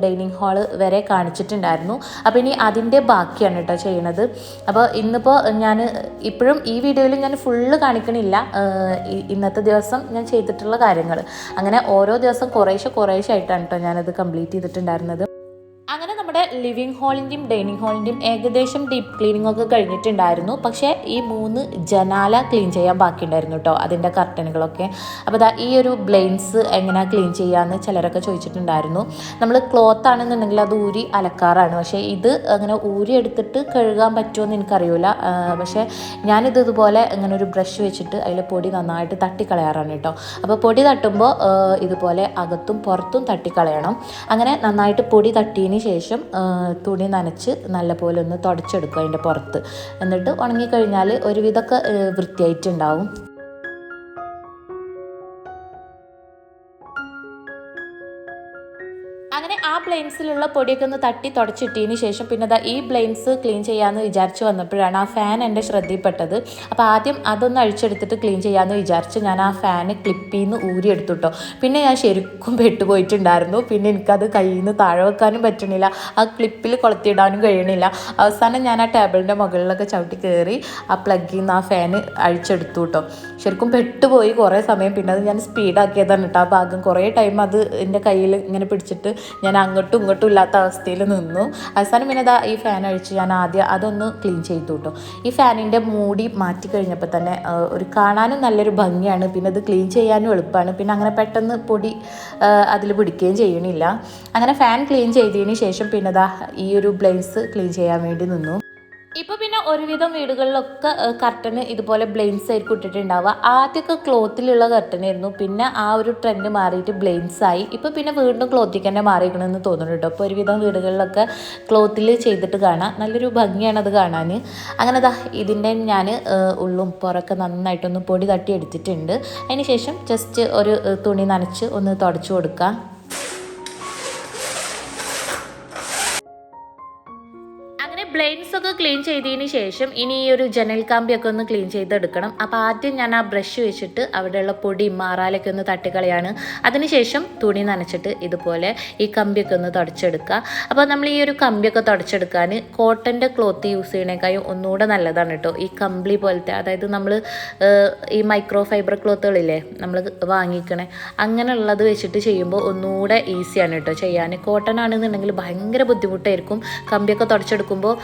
ഡൈനിങ് ഹാള് വരെ കാണിച്ചിട്ടുണ്ടായിരുന്നു. അപ്പോൾ ഇനി അതിൻ്റെ ബാക്കിയാണ് കേട്ടോ ചെയ്യണത്. അപ്പോൾ ഇന്നിപ്പോൾ ഞാൻ ഇപ്പോഴും ഈ വീഡിയോയിൽ ഞാൻ ഫുള്ള് കാണിക്കണില്ല, ഇന്നത്തെ ദിവസം ഞാൻ ചെയ്തിട്ടുള്ള കാര്യങ്ങൾ. അങ്ങനെ ഓരോ ദിവസം കുറേശ്ശെ ആയിട്ടാണ് കേട്ടോ ഞാനത് കംപ്ലീറ്റ് ചെയ്തിട്ടുണ്ടായിരുന്നത്. അങ്ങനെ നമ്മുടെ ലിവിങ് ഹാളിൻ്റെയും ഡൈനിങ് ഹാളിൻ്റെയും ഏകദേശം ഡീപ്പ് ക്ലീനിങ് ഒക്കെ കഴിഞ്ഞിട്ടുണ്ടായിരുന്നു. പക്ഷേ ഈ 3 ജനാല ക്ലീൻ ചെയ്യാൻ ബാക്കിയുണ്ടായിരുന്നു കേട്ടോ, അതിൻ്റെ കർട്ടനുകളൊക്കെ. അപ്പോൾ ഈ ഒരു ബ്ലൈൻഡ്സ് എങ്ങനെയാണ് ക്ലീൻ ചെയ്യാമെന്ന് ചിലരൊക്കെ ചോദിച്ചിട്ടുണ്ടായിരുന്നു. നമ്മൾ ക്ലോത്ത് ആണെന്നുണ്ടെങ്കിൽ അത് ഊരി അലക്കാറാണ്, പക്ഷേ ഇത് അങ്ങനെ ഊരി എടുത്തിട്ട് കഴുകാൻ പറ്റുമോ എന്ന് എനിക്കറിയില്ല. പക്ഷേ ഞാനിത് ഇതുപോലെ ഇങ്ങനെ ഒരു ബ്രഷ് വെച്ചിട്ട് അതിൽ പൊടി നന്നായിട്ട് തട്ടിക്കളയാറാണ് കേട്ടോ. അപ്പോൾ പൊടി തട്ടുമ്പോൾ ഇതുപോലെ അകത്തും പുറത്തും തട്ടിക്കളയണം. അങ്ങനെ നന്നായിട്ട് പൊടി തട്ടിയതിന് ശേഷം തുണി നനച്ച് നല്ലപോലെ ഒന്ന് തുടച്ചെടുക്കുക അതിൻ്റെ പുറത്ത്. എന്നിട്ട് ഉണങ്ങിക്കഴിഞ്ഞാൽ ഒരുവിധമൊക്കെ വൃത്തിയായിട്ടുണ്ടാവും. അങ്ങനെ ആ ബ്ലെയിൻസിലുള്ള പൊടിയൊക്കെ ഒന്ന് തട്ടി തുടച്ചിട്ടതിന് ശേഷം പിന്നെ ഈ ബ്ലെയിൻസ് ക്ലീൻ ചെയ്യാമെന്ന് വിചാരിച്ച് വന്നപ്പോഴാണ് ആ ഫാൻ എൻ്റെ ശ്രദ്ധയിൽപ്പെട്ടത്. അപ്പോൾ ആദ്യം അതൊന്ന് അഴിച്ചെടുത്തിട്ട് ക്ലീൻ ചെയ്യാമെന്ന് വിചാരിച്ച് ഞാൻ ആ ഫാന് ക്ലിപ്പിൽ നിന്ന് ഊരിയെടുത്തു കേട്ടോ. പിന്നെ ഞാൻ ശരിക്കും പെട്ടുപോയിട്ടുണ്ടായിരുന്നു. പിന്നെ എനിക്കത് കയ്യിൽ നിന്ന് താഴെ വെക്കാനും പറ്റണില്ല, ആ ക്ലിപ്പിൽ കൊളുത്തിയിടാനും കഴിയണില്ല. അവസാനം ഞാൻ ആ ടേബിളിൻ്റെ മുകളിലൊക്കെ ചവിട്ടി കയറി ആ പ്ലഗിൽ നിന്ന് ആ ഫാന് അഴിച്ചെടുത്തു കേട്ടോ. ശരിക്കും പെട്ടുപോയി കുറേ സമയം. പിന്നെ അത് ഞാൻ സ്പീഡാക്കിയതാണ് കേട്ടോ. ആ ഭാഗം കുറേ ടൈം അത് എൻ്റെ കയ്യിൽ ഇങ്ങനെ പിടിച്ചിട്ട് ഞാൻ അങ്ങോട്ടും ഇങ്ങോട്ടും ഇല്ലാത്ത അവസ്ഥയിൽ നിന്നു. അവസാനം പിന്നെ ഈ ഫാൻ അഴിച്ച് ഞാൻ ആദ്യം അതൊന്ന് ക്ലീൻ ചെയ്തു കേട്ടോ. ഈ ഫാനിൻ്റെ മൂടി മാറ്റി കഴിഞ്ഞപ്പോൾ തന്നെ ഒരു കാണാനും നല്ലൊരു ഭംഗിയാണ്, പിന്നെ ഇത് ക്ലീൻ ചെയ്യാനും എളുപ്പമാണ്. പിന്നെ അങ്ങനെ പെട്ടെന്ന് പൊടി അതിൽ പിടിക്കുകയും ചെയ്യണില്ല. അങ്ങനെ ഫാൻ ക്ലീൻ ചെയ്തതിന് ശേഷം പിന്നെ ഈ ഒരു ബ്ലൈൻഡ്സ് ക്ലീൻ ചെയ്യാൻ വേണ്ടി നിന്നു. ഇപ്പോൾ പിന്നെ ഒരുവിധം വീടുകളിലൊക്കെ കർട്ടന് ഇതുപോലെ ബ്ലെയിൻസ് ആയിരിക്കും ഇട്ടിട്ടുണ്ടാവുക. ആദ്യമൊക്കെ ക്ലോത്തിലുള്ള കർട്ടനായിരുന്നു, പിന്നെ ആ ഒരു ട്രെൻഡ് മാറിയിട്ട് ബ്ലെയിൻസ് ആയി. ഇപ്പോൾ പിന്നെ വീണ്ടും ക്ലോത്തിക്ക് തന്നെ മാറിയിരിക്കണമെന്ന് തോന്നുന്നു കേട്ടോ. അപ്പോൾ ഒരുവിധം വീടുകളിലൊക്കെ ക്ലോത്തിൽ ചെയ്തിട്ട് കാണാം, നല്ലൊരു ഭംഗിയാണ് അത് കാണാൻ. അങ്ങനെ ഇതിൻ്റെ ഞാൻ ഉള്ളും പുറമൊക്കെ നന്നായിട്ടൊന്ന് പൊടി തട്ടി എടുത്തിട്ടുണ്ട്. അതിന് ശേഷം ജസ്റ്റ് ഒരു തുണി നനച്ച് ഒന്ന് തുടച്ചു കൊടുക്കാം. ബ്ലെയിൻസ് ഒക്കെ ക്ലീൻ ചെയ്തതിന് ശേഷം ഇനി ഈ ഒരു ജനൽ കമ്പിയൊക്കെ ഒന്ന് ക്ലീൻ ചെയ്തെടുക്കണം. അപ്പോൾ ആദ്യം ഞാൻ ആ ബ്രഷ് വെച്ചിട്ട് അവിടെയുള്ള പൊടി മാറാലൊക്കെ ഒന്ന് തട്ടിക്കളയാണ്. അതിനുശേഷം തുണി നനച്ചിട്ട് ഇതുപോലെ ഈ കമ്പിയൊക്കെ ഒന്ന് തുടച്ചെടുക്കുക. അപ്പോൾ നമ്മൾ ഈ ഒരു കമ്പിയൊക്കെ തുടച്ചെടുക്കാൻ കോട്ടൻ്റെ ക്ലോത്ത് യൂസ് ചെയ്യണേക്കാളും ഒന്നുകൂടെ നല്ലതാണ് കേട്ടോ. ഈ കമ്പിളി പോലത്തെ, അതായത് നമ്മൾ ഈ മൈക്രോ ഫൈബർ ക്ലോത്തുകളില്ലേ നമ്മൾ വാങ്ങിക്കണേ, അങ്ങനെയുള്ളത് വെച്ചിട്ട് ചെയ്യുമ്പോൾ ഒന്നുകൂടെ ഈസിയാണ് കേട്ടോ ചെയ്യാൻ. കോട്ടൺ ആണെന്നുണ്ടെങ്കിൽ ഭയങ്കര ബുദ്ധിമുട്ടായിരിക്കും. കമ്പിയൊക്കെ തുടച്ചെടുക്കുമ്പോൾ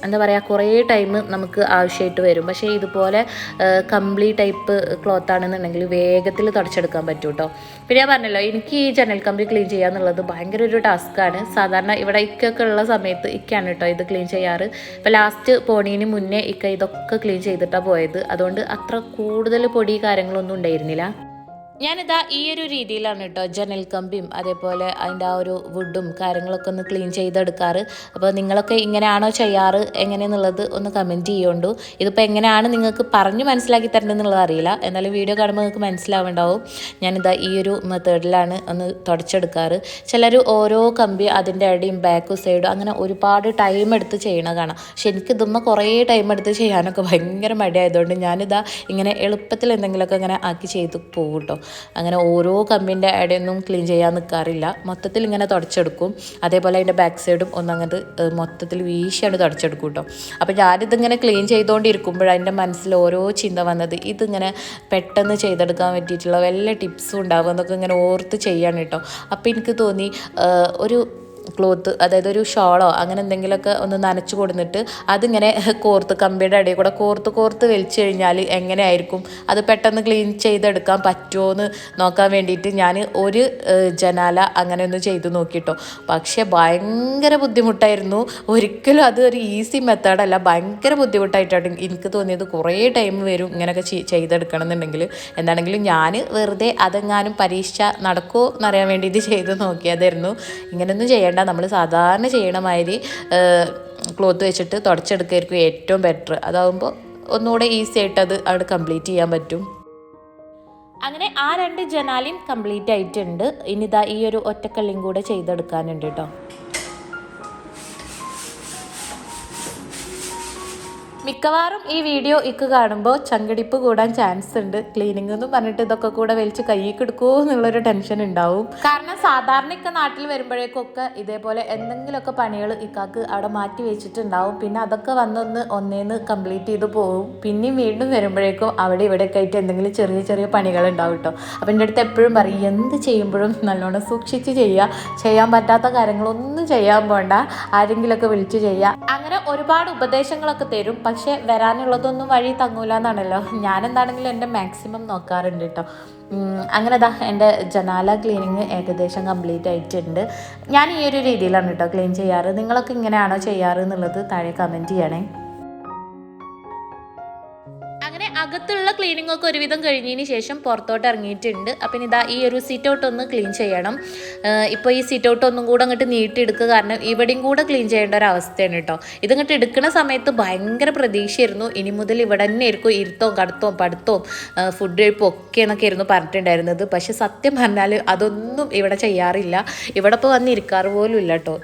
എന്താ പറയുക, കുറേ ടൈം നമുക്ക് ആവശ്യമായിട്ട് വരും. പക്ഷേ ഇതുപോലെ കംപ്ലീ ടൈപ്പ് ക്ലോത്ത് ആണെന്നുണ്ടെങ്കിൽ വേഗത്തിൽ തുടച്ചെടുക്കാൻ പറ്റും കേട്ടോ. പിന്നെ ഞാൻ പറഞ്ഞല്ലോ, എനിക്ക് ഈ ജനൽ കമ്പി ക്ലീൻ ചെയ്യുക എന്നുള്ളത് ഭയങ്കര ഒരു ടാസ്ക്കാണ്. സാധാരണ ഇവിടെ ഇക്കൊക്കെ ഉള്ള സമയത്ത് ഇക്കാണ് കേട്ടോ ഇത് ക്ലീൻ ചെയ്യാറ്. ഇപ്പോൾ ലാസ്റ്റ് പോണീന് മുന്നേ ഇതൊക്കെ ക്ലീൻ ചെയ്തിട്ടാണ് പോയത്. അതുകൊണ്ട് അത്ര കൂടുതൽ പൊടി കാര്യങ്ങളൊന്നും ഉണ്ടായിരുന്നില്ല. ഞാനിതാ ഈ ഒരു രീതിയിലാണ് കേട്ടോ ജനൽ കമ്പിയും അതേപോലെ അതിൻ്റെ ആ ഒരു വുഡും കാര്യങ്ങളൊക്കെ ഒന്ന് ക്ലീൻ ചെയ്തെടുക്കാറ്. അപ്പോൾ നിങ്ങളൊക്കെ ഇങ്ങനെയാണോ ചെയ്യാറ് എങ്ങനെയെന്നുള്ളത് ഒന്ന് കമൻറ്റ് ചെയ്യുകൊണ്ടു. ഇതിപ്പോൾ എങ്ങനെയാണ് നിങ്ങൾക്ക് പറഞ്ഞ് മനസ്സിലാക്കി തരേണ്ടതെന്നുള്ളത് അറിയില്ല, എന്നാലും വീഡിയോ കാണുമ്പോൾ നിങ്ങൾക്ക് മനസ്സിലാവുണ്ടാവും. ഞാനിതാ ഈ ഒരു മെത്തേഡിലാണ് ഒന്ന് തുടച്ചെടുക്കാറ്. ചിലർ ഓരോ കമ്പി അതിൻ്റെ അടിയും ബാക്കും സൈഡും അങ്ങനെ ഒരുപാട് ടൈം എടുത്ത് ചെയ്യണ കാണാം. പക്ഷെ എനിക്ക് ഇതുമ്മ കുറേ ടൈം എടുത്ത് ചെയ്യാനൊക്കെ ഭയങ്കര മടിയായതുകൊണ്ട് ഞാനിതാ ഇങ്ങനെ എളുപ്പത്തിൽ എന്തെങ്കിലുമൊക്കെ ഇങ്ങനെ ആക്കി ചെയ്ത് പോകും കേട്ടോ. അങ്ങനെ ഓരോ കമ്പിൻ്റെ ഇടയൊന്നും ക്ലീൻ ചെയ്യാൻ നിൽക്കാറില്ല, മൊത്തത്തിൽ ഇങ്ങനെ തുടച്ചെടുക്കും. അതേപോലെ അതിൻ്റെ ബാക്ക് സൈഡും ഒന്നങ്ങത് മൊത്തത്തിൽ വീശിയാണ് തുടച്ചെടുക്കും കേട്ടോ. അപ്പോൾ ഞാനിതിങ്ങനെ ക്ലീൻ ചെയ്തുകൊണ്ടിരിക്കുമ്പോഴാണ് എൻ്റെ മനസ്സിൽ ഓരോ ചിന്ത വന്നത്, ഇതിങ്ങനെ പെട്ടെന്ന് ചെയ്തെടുക്കാൻ പറ്റിയിട്ടുള്ള വല്ല ടിപ്സും ഉണ്ടാവും എന്നൊക്കെ ഇങ്ങനെ ഓർത്ത് ചെയ്യാണ് കേട്ടോ. അപ്പോൾ എനിക്ക് തോന്നി ഒരു ക്ലോത്ത്, അതായത് ഒരു ഷോളോ അങ്ങനെ എന്തെങ്കിലുമൊക്കെ ഒന്ന് നനച്ച് കൊടുത്തിട്ട് അതിങ്ങനെ കമ്പിയുടെ ഇടയിൽ കൂടെ കോർത്ത് വലിച്ചു കഴിഞ്ഞാൽ എങ്ങനെയായിരിക്കും, അത് പെട്ടെന്ന് ക്ലീൻ ചെയ്തെടുക്കാൻ പറ്റുമോ എന്ന് നോക്കാൻ വേണ്ടിയിട്ട് ഞാൻ ഒരു ജനാല അങ്ങനെ ഒന്ന് ചെയ്ത് നോക്കിയിട്ടോ. പക്ഷേ ഭയങ്കര ബുദ്ധിമുട്ടായിരുന്നു. ഒരിക്കലും അത് ഒരു ഈസി മെത്തേഡല്ല, ഭയങ്കര ബുദ്ധിമുട്ടായിട്ടാണ് എനിക്ക് തോന്നിയത്. കുറേ ടൈം വരും ഇങ്ങനെയൊക്കെ ചെയ്തെടുക്കണം എന്നുണ്ടെങ്കിൽ. എന്താണെങ്കിലും ഞാൻ വെറുതെ അതെങ്ങാനും പരീക്ഷ നടക്കുമോ എന്നറിയാൻ വേണ്ടിയിട്ട് ചെയ്ത് നോക്കിയതായിരുന്നു. ഇങ്ങനെയൊന്നും ചെയ്യണം, നമ്മൾ സാധാരണ ചെയ്യണ മാതിരി ക്ലോത്ത് വെച്ചിട്ട് തുടച്ചെടുക്കുകയായിരിക്കും ഏറ്റവും ബെറ്റർ. അതാകുമ്പോൾ ഒന്നുകൂടെ ഈസി ആയിട്ട് അത് അവിടെ കംപ്ലീറ്റ് ചെയ്യാൻ പറ്റും. അങ്ങനെ ആ 2 ജനാലയും കംപ്ലീറ്റ് ആയിട്ടുണ്ട്. ഇനിതാ ഈ ഒരു ഒറ്റക്കല്ലും കൂടെ ചെയ്തെടുക്കാനുണ്ട് കേട്ടോ. മിക്കവാറും ഈ വീഡിയോ ഇക്ക് കാണുമ്പോൾ ചങ്കടിപ്പ് കൂടാൻ ചാൻസ് ഉണ്ട്. ക്ലീനിങ് എന്ന് പറഞ്ഞിട്ട് ഇതൊക്കെ കൂടെ വലിച്ച് കൈയ്ക്ക് എടുക്കുമോ എന്നുള്ളൊരു ടെൻഷൻ ഉണ്ടാവും. കാരണം സാധാരണ ഇക്ക നാട്ടിൽ വരുമ്പോഴേക്കൊക്കെ ഇതേപോലെ എന്തെങ്കിലുമൊക്കെ പണികൾ ഇക്കാക്ക് അവിടെ മാറ്റി വെച്ചിട്ടുണ്ടാവും. പിന്നെ അതൊക്കെ ഒന്നേന്ന് കംപ്ലീറ്റ് ചെയ്ത് പോകും. പിന്നെയും വീണ്ടും വരുമ്പോഴേക്കും അവിടെ ഇവിടെയൊക്കെ ആയിട്ട് എന്തെങ്കിലും ചെറിയ ചെറിയ പണികൾ ഉണ്ടാവും കേട്ടോ. അപ്പം എൻ്റെ അടുത്ത് എപ്പോഴും പറയും, എന്ത് ചെയ്യുമ്പോഴും നല്ലോണം സൂക്ഷിച്ച് ചെയ്യുക, ചെയ്യാൻ പറ്റാത്ത കാര്യങ്ങളൊന്നും ചെയ്യാൻ പോണ്ട, ആരെങ്കിലുമൊക്കെ വിളിച്ച് ചെയ്യുക. അങ്ങനെ ഒരുപാട് ഉപദേശങ്ങളൊക്കെ തരും. പക്ഷെ വരാനുള്ളതൊന്നും വഴി തങ്ങൂല എന്നാണല്ലോ. ഞാനെന്താണെങ്കിലും എൻ്റെ മാക്സിമം നോക്കാറുണ്ട് കേട്ടോ. അങ്ങനെ എൻ്റെ ജനാല ക്ലീനിങ് ഏകദേശം കംപ്ലീറ്റ് ആയിട്ടുണ്ട്. ഞാൻ ഈ ഒരു രീതിയിലാണ് കേട്ടോ ക്ലീൻ ചെയ്യാറ്. നിങ്ങളൊക്കെ ഇങ്ങനെയാണോ ചെയ്യാറ് എന്നുള്ളത് താഴെ കമൻറ്റ് ചെയ്യണേ. അങ്ങനെ അകത്തുള്ള ക്ലീനിങ് ഒക്കെ ഒരുവിധം കഴിഞ്ഞതിന് ശേഷം പുറത്തോട്ട് ഇറങ്ങിയിട്ടുണ്ട്. അപ്പം ഇതാ ഈ ഒരു സിറ്റ് ഔട്ട് ഒന്ന് ക്ലീൻ ചെയ്യണം. ഇപ്പോൾ ഈ സിറ്റ് ഔട്ട് ഒന്നും കൂടെ അങ്ങോട്ട് നീട്ടിയെടുക്കുക, കാരണം ഇവിടെയും കൂടെ ക്ലീൻ ചെയ്യേണ്ട ഒരു അവസ്ഥയാണ് കേട്ടോ. ഇതിങ്ങോട്ട് എടുക്കുന്ന സമയത്ത് ഭയങ്കര പ്രതീക്ഷയായിരുന്നു, ഇനി മുതൽ ഇവിടെ തന്നെ ആയിരിക്കും ഇരുത്തവും കടത്തവും പഠിത്തവും ഫുഡ് കഴിപ്പും ഒക്കെ എന്നൊക്കെ ആയിരുന്നു പറഞ്ഞിട്ടുണ്ടായിരുന്നത്. പക്ഷെ സത്യം പറഞ്ഞാൽ അതൊന്നും ഇവിടെ ചെയ്യാറില്ല. ഇവിടെ ഇപ്പോൾ വന്നിരിക്കാറ് പോലും ഇല്ല കേട്ടോ.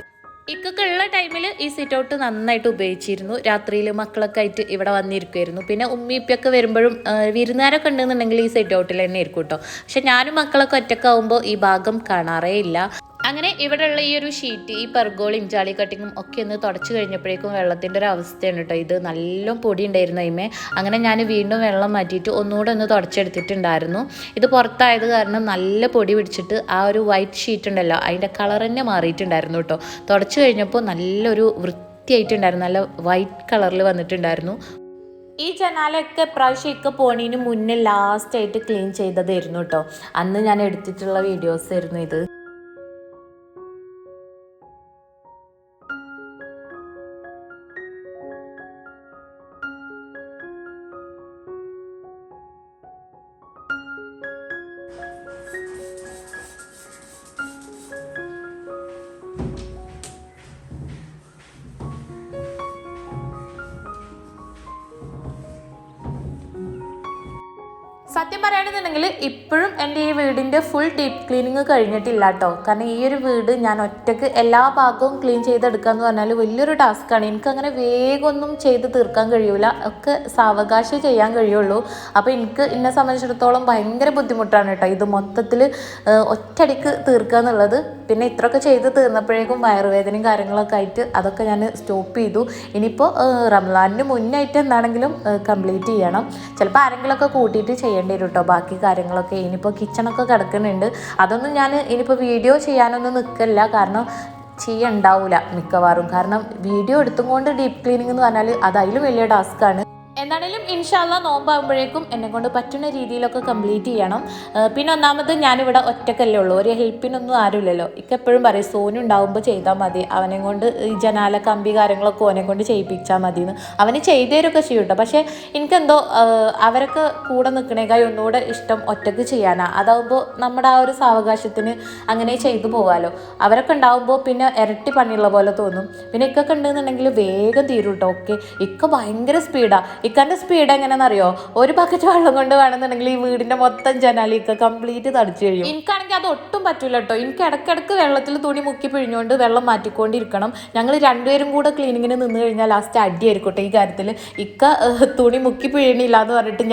ഇക്കൊക്കെ ഉള്ള ടൈമിൽ ഈ സിറ്റ് ഔട്ട് നന്നായിട്ട് ഉപയോഗിച്ചിരുന്നു. രാത്രിയിൽ മക്കളൊക്കെ ആയിട്ട് ഇവിടെ വന്നിരിക്കുമായിരുന്നു. പിന്നെ ഉമ്മി ഇപ്പൊക്കെ വരുമ്പോഴും വിരുന്നുകാരൊക്കെ ഉണ്ടെന്നുണ്ടെങ്കിൽ ഈ സിറ്റ് ഔട്ടിൽ തന്നെ ആയിരിക്കും കേട്ടോ. പക്ഷെ ഞാനും മക്കളൊക്കെ ഒറ്റക്കാവുമ്പോൾ ഈ ഭാഗം കാണാറേ ഇല്ല. അങ്ങനെ ഇവിടെയുള്ള ഈ ഒരു ഷീറ്റ്, ഈ പെർഗോളിയും ജാളി കട്ടിങ്ങും ഒക്കെ ഒന്ന് തുടച്ച് കഴിഞ്ഞപ്പോഴേക്കും വെള്ളത്തിൻ്റെ ഒരു അവസ്ഥയാണ് കേട്ടോ. ഇത് നല്ല പൊടി ഉണ്ടായിരുന്നു അതിമേ. അങ്ങനെ ഞാൻ വീണ്ടും വെള്ളം മാറ്റിയിട്ട് ഒന്നുകൂടെ ഒന്ന് തുടച്ചെടുത്തിട്ടുണ്ടായിരുന്നു. ഇത് പുറത്തായത് കാരണം നല്ല പൊടി പിടിച്ചിട്ട് ആ ഒരു വൈറ്റ് ഷീറ്റ് ഉണ്ടല്ലോ, അതിൻ്റെ കളർ തന്നെ മാറിയിട്ടുണ്ടായിരുന്നു കേട്ടോ. തുടച്ച് കഴിഞ്ഞപ്പോൾ നല്ലൊരു വൃത്തിയായിട്ടുണ്ടായിരുന്നു, നല്ല വൈറ്റ് കളറിൽ വന്നിട്ടുണ്ടായിരുന്നു. ഈ ജനാലയൊക്കെ പ്രാവശ്യം ഇക്ക പോണീന് മുന്നേ ലാസ്റ്റായിട്ട് ക്ലീൻ ചെയ്തതായിരുന്നു കേട്ടോ. അന്ന് ഞാൻ എടുത്തിട്ടുള്ള വീഡിയോസ് ആയിരുന്നു ഇത്. സത്യം പറയുകയാണെന്നുണ്ടെങ്കിൽ ഇപ്പോഴും എൻ്റെ ഈ വീടിൻ്റെ ഫുൾ ഡീപ്പ് ക്ലീനിങ് കഴിഞ്ഞിട്ടില്ല കേട്ടോ. കാരണം ഈ ഒരു വീട് ഞാൻ ഒറ്റയ്ക്ക് എല്ലാ ഭാഗവും ക്ലീൻ ചെയ്തെടുക്കുക എന്ന് പറഞ്ഞാൽ വലിയൊരു ടാസ്ക്കാണ്. എനിക്കങ്ങനെ വേഗമൊന്നും ചെയ്ത് തീർക്കാൻ കഴിയൂല, ഒക്കെ സാവകാശം ചെയ്യാൻ കഴിയുള്ളൂ. അപ്പോൾ എനിക്ക് എന്നെ സംബന്ധിച്ചിടത്തോളം ഭയങ്കര ബുദ്ധിമുട്ടാണ് കേട്ടോ ഇത് മൊത്തത്തിൽ ഒറ്റയടിക്ക് തീർക്കുക എന്നുള്ളത്. പിന്നെ ഇത്രയൊക്കെ ചെയ്ത് തീർന്നപ്പോഴേക്കും വയറുവേദനയും കാര്യങ്ങളൊക്കെ ആയിട്ട് അതൊക്കെ ഞാൻ സ്റ്റോപ്പ് ചെയ്തു. ഇനിയിപ്പോൾ റംസാനിന് മുന്നായിട്ട് എന്താണെങ്കിലും കംപ്ലീറ്റ് ചെയ്യണം. ചിലപ്പോൾ ആരെങ്കിലുമൊക്കെ കൂട്ടിയിട്ട് ചെയ്യേണ്ടി വരും കേട്ടോ ബാക്കി കാര്യങ്ങളൊക്കെ. ഇനിയിപ്പോൾ കിച്ചണൊക്കെ കിടക്കുന്നുണ്ട്, അതൊന്നും ഞാൻ ഇനിയിപ്പോൾ വീഡിയോ ചെയ്യാനൊന്നും നിൽക്കില്ല, കാരണം ചെയ്യണ്ടാവില്ല മിക്കവാറും. കാരണം വീഡിയോ എടുത്തുകൊണ്ട് ഡീപ്പ് ക്ലീനിങ് എന്ന് പറഞ്ഞാൽ അത് അതിലും വലിയ ടാസ്ക്കാണ്. എന്താണെങ്കിലും ഇൻഷാല്ലാ നോമ്പാകുമ്പോഴേക്കും എന്നെ കൊണ്ട് പറ്റുന്ന രീതിയിലൊക്കെ കംപ്ലീറ്റ് ചെയ്യണം. പിന്നെ ഒന്നാമത് ഞാനിവിടെ ഒറ്റക്കല്ലേ ഉള്ളൂ, ഒരു ഹെൽപ്പിനൊന്നും ആരുമില്ലല്ലോ. ഇക്ക് എപ്പോഴും പറയും സോനു ഉണ്ടാകുമ്പോൾ ചെയ്താൽ മതി, അവനെ കൊണ്ട് ഈ ജനാല കമ്പി കാര്യങ്ങളൊക്കെ ഓനെ കൊണ്ട് ചെയ്യിപ്പിച്ചാൽ മതി എന്ന്. അവന് ചെയ്തേരൊക്കെ ചെയ്യും കേട്ടോ. പക്ഷേ എനിക്കെന്തോ അവരൊക്കെ കൂടെ നിൽക്കണേക്കായി ഒന്നുകൂടെ ഇഷ്ടം ഒറ്റക്ക് ചെയ്യാനാണ്. അതാകുമ്പോൾ നമ്മുടെ ആ ഒരു സാവകാശത്തിന് അങ്ങനെ ചെയ്തു പോകാമല്ലോ. അവരൊക്കെ ഉണ്ടാകുമ്പോൾ പിന്നെ ഇരട്ടി പണിയുള്ള പോലെ തോന്നും. പിന്നെ ഇക്കൊക്കെ ഉണ്ടെന്നുണ്ടെങ്കിൽ വേഗം തീരും കേട്ടോ. ഓക്കെ, ഇക്ക ഭയങ്കര സ്പീഡാണ്. ഇക്കാൻ്റെ സ്പീഡ് എങ്ങനെയാണെന്നറിയോ, ഒരു ബക്കറ്റ് വെള്ളം കൊണ്ട് വേണമെന്നുണ്ടെങ്കിൽ ഈ വീടിൻ്റെ മൊത്തം ജനാലിയൊക്കെ കംപ്ലീറ്റ് തടിച്ചു കഴിയും. എനിക്കാണെങ്കിൽ അത് ഒട്ടും പറ്റില്ല കേട്ടോ. എനിക്ക് ഇടയ്ക്കിടയ്ക്ക് വെള്ളത്തിൽ തുണി മുക്കി പിഴിഞ്ഞുകൊണ്ട് വെള്ളം മാറ്റിക്കൊണ്ടിരിക്കണം. ഞങ്ങൾ രണ്ടുപേരും കൂടെ ക്ലീനിങ്ങിന് നിന്ന് കഴിഞ്ഞാൽ ലാസ്റ്റ് അടിയായിരിക്കട്ടെ ഈ കാര്യത്തിൽ. ഇക്ക തുണി മുക്കി പിഴിയണില്ല എന്ന് പറഞ്ഞിട്ട്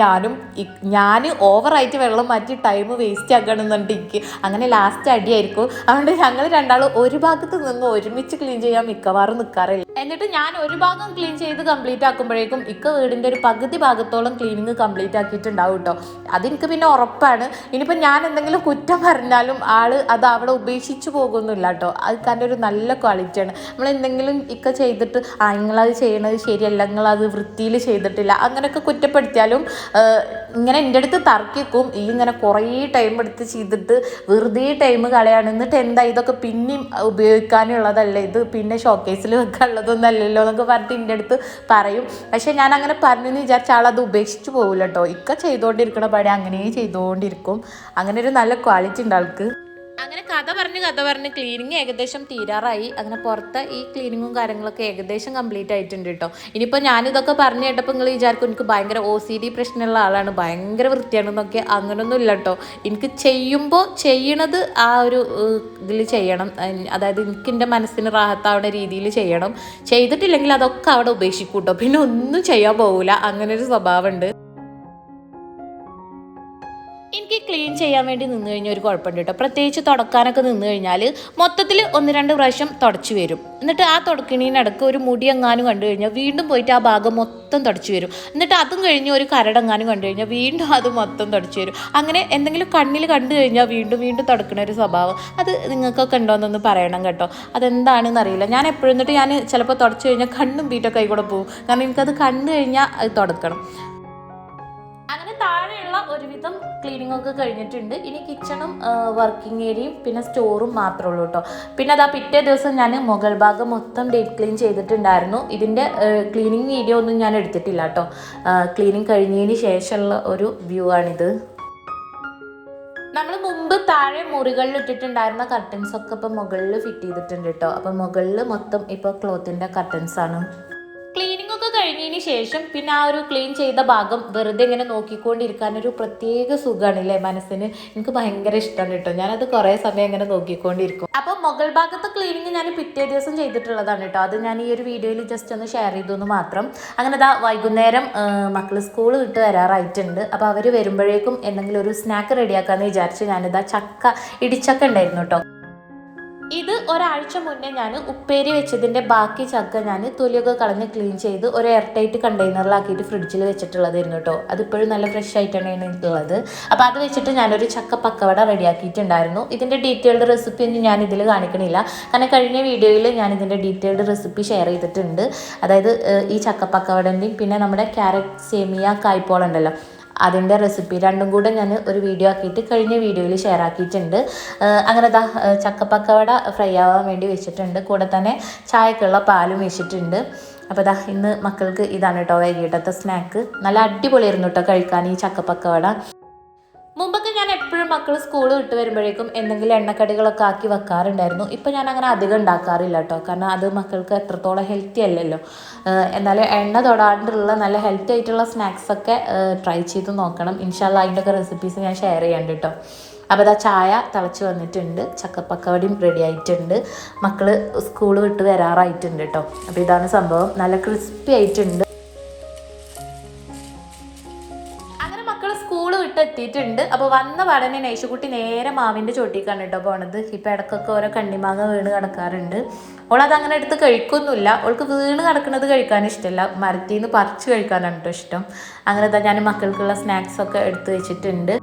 ഞാൻ ഓവറായിട്ട് വെള്ളം മാറ്റി ടൈം വേസ്റ്റ് ആക്കണമെന്നുണ്ട് എനിക്ക്. അങ്ങനെ ലാസ്റ്റ് അടിയായിരിക്കും. അതുകൊണ്ട് ഞങ്ങൾ രണ്ടാളും ഒരു ഭാഗത്ത് നിന്ന് ഒരുമിച്ച് ക്ലീൻ ചെയ്യാൻ മിക്കവാറും നിൽക്കാറില്ല. എന്നിട്ട് ഞാൻ ഒരു ഭാഗം ക്ലീൻ ചെയ്ത് കംപ്ലീറ്റ് ആക്കുമ്പോഴേക്കും ഇക്ക വീടിൻ്റെ ഒരു പകുതി ഭാഗത്തോളം ക്ലീനിങ് കംപ്ലീറ്റ് ആക്കിയിട്ടുണ്ടാവും കേട്ടോ. അതെനിക്ക് പിന്നെ ഉറപ്പാണ്. ഇനിയിപ്പോൾ ഞാൻ എന്തെങ്കിലും കുറ്റം പറഞ്ഞാലും ആൾ അത് അവിടെ ഉപേക്ഷിച്ച് പോകുന്നില്ല കേട്ടോ. അത് കാരണം ഒരു നല്ല ക്വാളിറ്റിയാണ്. നമ്മൾ എന്തെങ്കിലും ഇക്ക ചെയ്തിട്ട് നിങ്ങളത് ചെയ്യണത് ശരിയല്ല, നിങ്ങളത് വൃത്തിയിൽ ചെയ്തിട്ടില്ല അങ്ങനെയൊക്കെ കുറ്റപ്പെടുത്തിയാലും ഇങ്ങനെ എൻ്റെ അടുത്ത് തർക്കിക്കും. ഈ ഇങ്ങനെ കുറേ ടൈം എടുത്ത് ചെയ്തിട്ട് വെറുതെ ടൈം കളയാണ്, എന്നിട്ട് എന്താ ഇതൊക്കെ പിന്നെയും ഉപയോഗിക്കാനുള്ളതല്ലേ, ഇത് പിന്നെ ഷോക്കേസിൽ വെക്കാനുള്ളതൊന്നും അല്ലല്ലോ എന്നൊക്കെ പറഞ്ഞിട്ട് എൻ്റെ അടുത്ത് പറയും. പക്ഷേ ഞാൻ അങ്ങനെ പറഞ്ഞെന്ന് വിചാരിച്ച ആളത് ഉപേക്ഷിച്ച് പോകില്ല കേട്ടോ. ഇക്ക ചെയ്തുകൊണ്ടിരിക്കണ പടി അങ്ങനെ ചെയ്തുകൊണ്ടിരിക്കും. അങ്ങനെ ഒരു നല്ല ക്വാളിറ്റി ഉണ്ട് ആൾക്ക്. അങ്ങനെ കഥ പറഞ്ഞ് ക്ലീനിങ് ഏകദേശം തീരാറായി. അങ്ങനെ പുറത്തെ ഈ ക്ലീനിങ്ങും കാര്യങ്ങളൊക്കെ ഏകദേശം കംപ്ലീറ്റ് ആയിട്ടുണ്ട് കേട്ടോ. ഇനിയിപ്പോൾ ഞാനിതൊക്കെ പറഞ്ഞു കേട്ടപ്പോൾ നിങ്ങൾ വിചാരിക്കും എനിക്ക് ഭയങ്കര OCD പ്രശ്നമുള്ള ആളാണ്, ഭയങ്കര വൃത്തിയാണെന്നൊക്കെ. അങ്ങനൊന്നും ഇല്ല കേട്ടോ. എനിക്ക് ചെയ്യുമ്പോൾ ചെയ്യണത് ആ ഒരു ഇതിൽ ചെയ്യണം. അതായത് എനിക്ക് എൻ്റെ മനസ്സിന് റാഹത്താവുന്ന രീതിയിൽ ചെയ്യണം. ചെയ്തിട്ടില്ലെങ്കിൽ അതൊക്കെ അവിടെ ഉപേക്ഷിക്കും കേട്ടോ. പിന്നെ ഒന്നും ചെയ്യാൻ പോകില്ല. അങ്ങനെ ഒരു സ്വഭാവമുണ്ട്. എനിക്ക് ക്ലീൻ ചെയ്യാൻ വേണ്ടി നിന്ന് കഴിഞ്ഞാൽ ഒരു കുഴപ്പമുണ്ട് കേട്ടോ. പ്രത്യേകിച്ച് തുടക്കാനൊക്കെ നിന്ന് കഴിഞ്ഞാൽ മൊത്തത്തിൽ 1-2 പ്രാവശ്യം തുടച്ചു വരും. എന്നിട്ട് ആ തുടക്കണീനടക്ക് ഒരു മുടി എങ്ങാനും കണ്ടു കഴിഞ്ഞാൽ വീണ്ടും പോയിട്ട് ആ ഭാഗം മൊത്തം തുടച്ചു വരും. എന്നിട്ട് അതും കഴിഞ്ഞ് ഒരു കരടെങ്ങാനും കണ്ടു കഴിഞ്ഞാൽ വീണ്ടും അത് മൊത്തം തുടച്ചു വരും. അങ്ങനെ എന്തെങ്കിലും കണ്ണിൽ കണ്ടു കഴിഞ്ഞാൽ വീണ്ടും വീണ്ടും തുടക്കുന്ന ഒരു സ്വഭാവം. അത് നിങ്ങൾക്കൊക്കെ ഉണ്ടോയെന്നൊന്ന് പറയണം കേട്ടോ. അതെന്താണെന്ന് അറിയില്ല. ഞാൻ എപ്പോഴും എന്നിട്ട് ഞാൻ ചിലപ്പോൾ തുടച്ചു കഴിഞ്ഞാൽ കണ്ണും ബീറ്റൊക്കെ ആയിക്കൂടെ പോകും. കാരണം എനിക്കത് കണ്ടു കഴിഞ്ഞാൽ അത് തുടക്കണം. അങ്ങനെ താഴെയുള്ള ഒരുവിധം ക്ലീനിങ് ഒക്കെ കഴിഞ്ഞിട്ടുണ്ട്. ഇനി കിച്ചണും വർക്കിംഗ് ഏരിയയും പിന്നെ സ്റ്റോറും മാത്രമേ ഉള്ളൂ കേട്ടോ. പിന്നെ അതാ പിറ്റേ ദിവസം ഞാൻ മുകൾ ഭാഗം മൊത്തം ഡീപ്പ് ക്ലീൻ ചെയ്തിട്ടുണ്ടായിരുന്നു. ഇതിൻ്റെ ക്ലീനിങ് വീഡിയോ ഒന്നും ഞാൻ എടുത്തിട്ടില്ല കേട്ടോ. ക്ലീനിങ് കഴിഞ്ഞതിന് ശേഷമുള്ള ഒരു വ്യൂ ആണിത്. നമ്മൾ മുമ്പ് താഴെ മുറികളിൽ ഇട്ടിട്ടുണ്ടായിരുന്ന കർട്ടൻസ് ഒക്കെ ഇപ്പം മുകളിൽ ഫിറ്റ് ചെയ്തിട്ടുണ്ട് കേട്ടോ. അപ്പം മുകളിൽ മൊത്തം ഇപ്പോൾ ക്ലോത്തിൻ്റെ കർട്ടൻസാണ്. ക്ലീനിങ് ഒക്കെ കഴിഞ്ഞതിന് ശേഷം പിന്നെ ആ ഒരു ക്ലീൻ ചെയ്ത ഭാഗം വെറുതെ ഇങ്ങനെ നോക്കിക്കൊണ്ടിരിക്കാനൊരു പ്രത്യേക സുഖമാണല്ലേ മനസ്സിന്. എനിക്ക് ഭയങ്കര ഇഷ്ടമാണ് കേട്ടോ. ഞാനത് കുറേ സമയം ഇങ്ങനെ നോക്കിക്കൊണ്ടിരിക്കും. അപ്പോൾ മുകൾ ഭാഗത്തെ ക്ലീനിങ് ഞാൻ പിറ്റേ ദിവസം ചെയ്തിട്ടുള്ളതാണ് കേട്ടോ. അത് ഞാൻ ഈ ഒരു വീഡിയോയിൽ ജസ്റ്റ് ഒന്ന് ഷെയർ ചെയ്തു മാത്രം. അങ്ങനെ ഇതാ വൈകുന്നേരം മക്കൾ സ്കൂൾ വിട്ട് വരാറായിട്ടുണ്ട്. അപ്പോൾ അവർ വരുമ്പോഴേക്കും എന്തെങ്കിലും ഒരു സ്നാക്ക് റെഡിയാക്കാമെന്ന് വിചാരിച്ച് ഞാനിതാ ഇടിച്ചക്ക ഉണ്ടായിരുന്നു കേട്ടോ. ഇത് ഒരാഴ്ച മുന്നേ ഞാൻ ഉപ്പേരി വെച്ചതിൻ്റെ ബാക്കി ചക്ക ഞാൻ തൊലിയൊക്കെ കളഞ്ഞ് ക്ലീൻ ചെയ്ത് ഒരു എയർ ടൈറ്റ് കണ്ടെയ്നറിലാക്കിയിട്ട് ഫ്രിഡ്ജിൽ വെച്ചിട്ടുള്ളതായിരുന്നു കേട്ടോ. അതിപ്പോഴും നല്ല ഫ്രഷ് ആയിട്ടാണ് ഉള്ളത്. അപ്പോൾ അത് വെച്ചിട്ട് ഞാനൊരു ചക്ക പക്കവട റെഡിയാക്കിയിട്ടുണ്ടായിരുന്നു. ഇതിൻ്റെ ഡീറ്റെയിൽഡ് റെസിപ്പി ഒന്നും ഞാൻ ഇതിൽ കാണിക്കണില്ല. കാരണം കഴിഞ്ഞ വീഡിയോയിൽ ഞാൻ ഇതിൻ്റെ ഡീറ്റെയിൽഡ് റെസിപ്പി ഷെയർ ചെയ്തിട്ടുണ്ട്. അതായത് ഈ ചക്ക പക്കവടൻ്റെയും പിന്നെ നമ്മുടെ ക്യാരറ്റ് സേമിയ കായ്പോളുണ്ടല്ലോ അതിൻ്റെ റെസിപ്പി രണ്ടും കൂടെ ഞാൻ ഒരു വീഡിയോ ആക്കിയിട്ട് കഴിഞ്ഞ വീഡിയോയിൽ ഷെയർ ആക്കിയിട്ടുണ്ട്. അങ്ങനെ ചക്കപ്പക്കവട ഫ്രൈ ആവാൻ വേണ്ടി വെച്ചിട്ടുണ്ട്. കൂടെ തന്നെ ചായക്കുള്ള പാലും വെച്ചിട്ടുണ്ട്. അപ്പോൾ ഇന്ന് മക്കൾക്ക് ഇതാണ് കേട്ടോ വൈകിട്ടത്തെ സ്നാക്ക്. നല്ല അടിപൊളിയായിരുന്നു കേട്ടോ കഴിക്കാൻ ഈ ചക്കപ്പക്കവട. മുമ്പൊക്കെ ഞാൻ എപ്പോഴും മക്കൾ സ്കൂൾ വിട്ട് വരുമ്പോഴേക്കും എന്തെങ്കിലും എണ്ണക്കടികളൊക്കെ ആക്കി വെക്കാറുണ്ടായിരുന്നു. ഇപ്പോൾ ഞാൻ അങ്ങനെ അധികം ഉണ്ടാക്കാറില്ല കേട്ടോ. കാരണം അത് മക്കൾക്ക് എത്രത്തോളം ഹെൽത്തി അല്ലല്ലോ. എന്നാലും എണ്ണ തൊടാണ്ടുള്ള നല്ല ഹെൽത്തി ആയിട്ടുള്ള സ്നാക്സൊക്കെ ട്രൈ ചെയ്ത് നോക്കണം. ഇൻഷാല്ലാ അതിൻ്റെയൊക്കെ റെസിപ്പീസ് ഞാൻ ഷെയർ ചെയ്യാണ്ട് കേട്ടോ. അപ്പോൾ ചായ തിളച്ച് വന്നിട്ടുണ്ട്, ചക്കപ്പക്കവടിയും റെഡി ആയിട്ടുണ്ട്, മക്കൾ സ്കൂൾ വിട്ട് വരാറായിട്ടുണ്ട് കേട്ടോ. അപ്പോൾ ഇതാണ് സംഭവം. നല്ല ക്രിസ്പി ആയിട്ടുണ്ട്. സ്കൂൾ വിട്ട് എത്തിയിട്ടുണ്ട്. അപ്പോൾ വന്ന പാടനെ നൈഷുക്കുട്ടി നേരെ മാവിൻ്റെ ചോട്ടിക്കാണ് കേട്ടോ പോണത്. ഇപ്പം ഇടയ്ക്കൊക്കെ ഓരോ കണ്ണിമാങ്ങ വീണ് കിടക്കാറുണ്ട്. ഓളത് അങ്ങനെ എടുത്ത് കഴിക്കൊന്നുമില്ല. ഓൾക്ക് വീണ് കിടക്കുന്നത് കഴിക്കാൻ ഇഷ്ടമല്ല, മരത്തിൽ നിന്ന് പറിച്ച് കഴിക്കാനാണ് കേട്ടോ ഇഷ്ടം. അങ്ങനെ ഞാൻ മക്കൾക്കുള്ള സ്നാക്സൊക്കെ എടുത്ത് വെച്ചിട്ടുണ്ട്.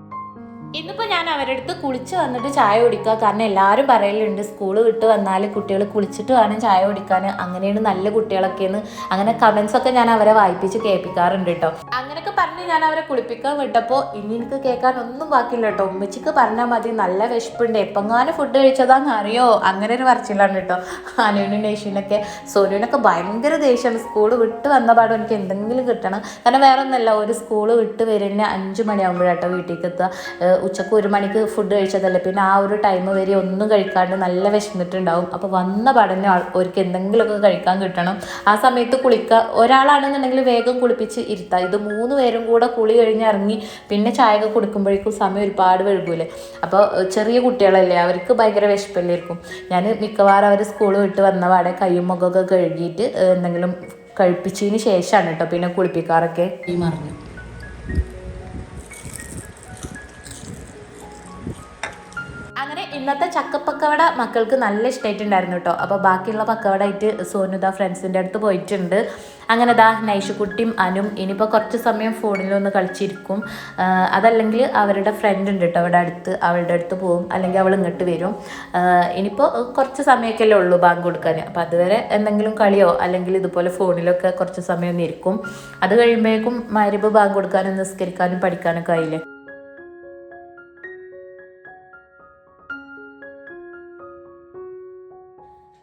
ഇന്നിപ്പോൾ ഞാൻ അവരുടെ അടുത്ത് കുളിച്ച് വന്നിട്ട് ചായ കുടിക്കുക. കാരണം എല്ലാവരും പറയലുണ്ട് സ്കൂൾ വിട്ട് വന്നാൽ കുട്ടികൾ കുളിച്ചിട്ട് വേണം ചായ കുടിക്കാൻ, അങ്ങനെയാണ് നല്ല കുട്ടികളൊക്കെയെന്ന്. അങ്ങനെ കമൻസൊക്കെ ഞാൻ അവരെ വായിപ്പിച്ച് കേൾപ്പിക്കാറുണ്ട് കേട്ടോ. അങ്ങനെയൊക്കെ പറഞ്ഞ് ഞാൻ അവരെ കുളിപ്പിക്കാൻ വിട്ടപ്പോൾ ഇനി എനിക്ക് കേൾക്കാൻ ഒന്നും ബാക്കിയില്ല കേട്ടോ. ഉമ്മച്ചിക്ക് പറഞ്ഞാൽ മതി നല്ല വിശപ്പുണ്ട്, എപ്പെങ്ങാനും ഫുഡ് കഴിച്ചതാന്ന് അറിയോ, അങ്ങനെ ഒരു പറച്ചിലാണ് കേട്ടോ. അനുവിനും നേഷുവിനൊക്കെ സോനുവിനൊക്കെ ഭയങ്കര ദേഷ്യമാണ്. സ്കൂൾ വിട്ട് വന്ന പാടും എനിക്ക് എന്തെങ്കിലും കിട്ടണം. കാരണം വേറെ ഒന്നല്ല, ഒരു സ്കൂൾ വിട്ട് വരുന്ന 5 മണിയാകുമ്പോഴാട്ടോ വീട്ടിലേക്ക് എത്തുക. ഉച്ചക്ക് 1 മണിക്ക് ഫുഡ് കഴിച്ചതല്ലേ, പിന്നെ ആ ഒരു ടൈം വരെ ഒന്നും കഴിക്കാണ്ട് നല്ല വിശന്നിട്ടുണ്ടാവും. അപ്പോൾ വന്ന പഠനം അവർക്ക് എന്തെങ്കിലുമൊക്കെ കഴിക്കാൻ കിട്ടണം. ആ സമയത്ത് കുളിക്കുക, ഒരാളാണെന്നുണ്ടെങ്കിൽ വേഗം കുളിപ്പിച്ച് ഇരുത്താം. ഇത് 3 പേരും കൂടെ കുളി കഴിഞ്ഞ് ഇറങ്ങി പിന്നെ ചായയൊക്കെ കുടിക്കുമ്പോഴേക്കും സമയം ഒരുപാട് വഴുകൂലേ. അപ്പോൾ ചെറിയ കുട്ടികളല്ലേ, അവർക്ക് ഭയങ്കര വിശപ്പല്ലായിരിക്കും. ഞാൻ മിക്കവാറും അവർ സ്കൂൾ വിട്ട് വന്ന പാടെ കയ്യും മുഖമൊക്കെ കഴുകിയിട്ട് എന്തെങ്കിലും കഴിപ്പിച്ചതിന് ശേഷമാണ് കേട്ടോ പിന്നെ കുളിപ്പിക്കാറൊക്കെ. ഈ മറിഞ്ഞു അങ്ങനെ ഇന്നത്തെ ചക്കപ്പക്കവട മക്കൾക്ക് നല്ല ഇഷ്ടമായിട്ടുണ്ടായിരുന്നു കേട്ടോ. അപ്പോൾ ബാക്കിയുള്ള പക്കവട ആയിട്ട് സോനുദാ ഫ്രണ്ട്സിൻ്റെ അടുത്ത് പോയിട്ടുണ്ട്. അങ്ങനെ നൈഷുക്കുട്ടിയും അനും ഇനിയിപ്പോൾ കുറച്ച് സമയം ഫോണിലൊന്ന് കളിച്ചിരിക്കും. അതല്ലെങ്കിൽ അവരുടെ ഫ്രണ്ട് ഉണ്ട് കേട്ടോ അവിടെ അടുത്ത്, അവളുടെ അടുത്ത് പോകും, അല്ലെങ്കിൽ അവൾ ഇങ്ങോട്ട് വരും. ഇനിയിപ്പോൾ കുറച്ച് സമയമൊക്കെയല്ലേ ഉള്ളൂ ബാങ്ക് കൊടുക്കാൻ. അപ്പോൾ അതുവരെ എന്തെങ്കിലും കളിയോ അല്ലെങ്കിൽ ഇതുപോലെ ഫോണിലൊക്കെ കുറച്ച് സമയം ഒന്ന് ഇരിക്കും. അത് കഴിയുമ്പോഴേക്കും മഗ്‌രിബ് ബാങ്ക് കൊടുക്കാനും നിസ്കരിക്കാനും പഠിക്കാനൊക്കെ ആയില്ലേ.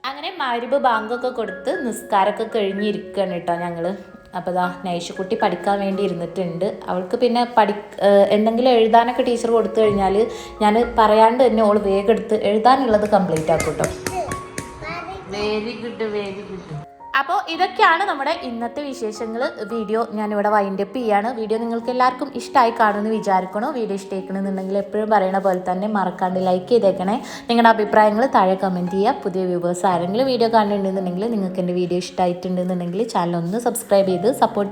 അങ്ങനെ മഗ്‌രിബ് ബാങ്കൊക്കെ കൊടുത്ത് നിസ്കാരമൊക്കെ കഴിഞ്ഞിരിക്കുകയാണ് കേട്ടോ ഞങ്ങൾ. അപ്പോൾ ഇതാ നൈഷുക്കുട്ടി പഠിക്കാൻ വേണ്ടി ഇരുന്നിട്ടുണ്ട്. അവൾക്ക് പിന്നെ എന്തെങ്കിലും എഴുതാനൊക്കെ ടീച്ചർ കൊടുത്തു കഴിഞ്ഞാൽ ഞാൻ പറയാണ്ട് തന്നെ ഓൾ വേഗം എടുത്ത് എഴുതാനുള്ളത് കംപ്ലീറ്റ് ആക്കും കേട്ടോ. Very good, very good. അപ്പോൾ ഇതൊക്കെയാണ് നമ്മുടെ ഇന്നത്തെ വിശേഷങ്ങൾ. വീഡിയോ ഞാനിവിടെ വൈൻഡപ്പ് ചെയ്യാണ്. വീഡിയോ നിങ്ങൾക്ക് എല്ലാവർക്കും ഇഷ്ടമായി കാണുമെന്ന് വിചാരിക്കണോ? വീഡിയോ ഇഷ്ടമാക്കണമെന്നുണ്ടെങ്കിൽ എപ്പോഴും പറയണ പോലെ തന്നെ മറക്കാണ്ട് ലൈക്ക് ചെയ്തേക്കണേ. നിങ്ങളുടെ അഭിപ്രായങ്ങൾ താഴെ കമൻറ്റ് ചെയ്യുക. പുതിയ വ്യൂവേഴ്സ് ആരെങ്കിലും വീഡിയോ കാണുന്നുണ്ടെന്നുണ്ടെങ്കിൽ നിങ്ങൾക്ക് എൻ്റെ വീഡിയോ ഇഷ്ടമായിട്ടുണ്ടെന്നുണ്ടെങ്കിൽ ചാനൽ ഒന്ന് സബ്സ്ക്രൈബ് ചെയ്ത് സപ്പോർട്ട് ചെയ്യുക.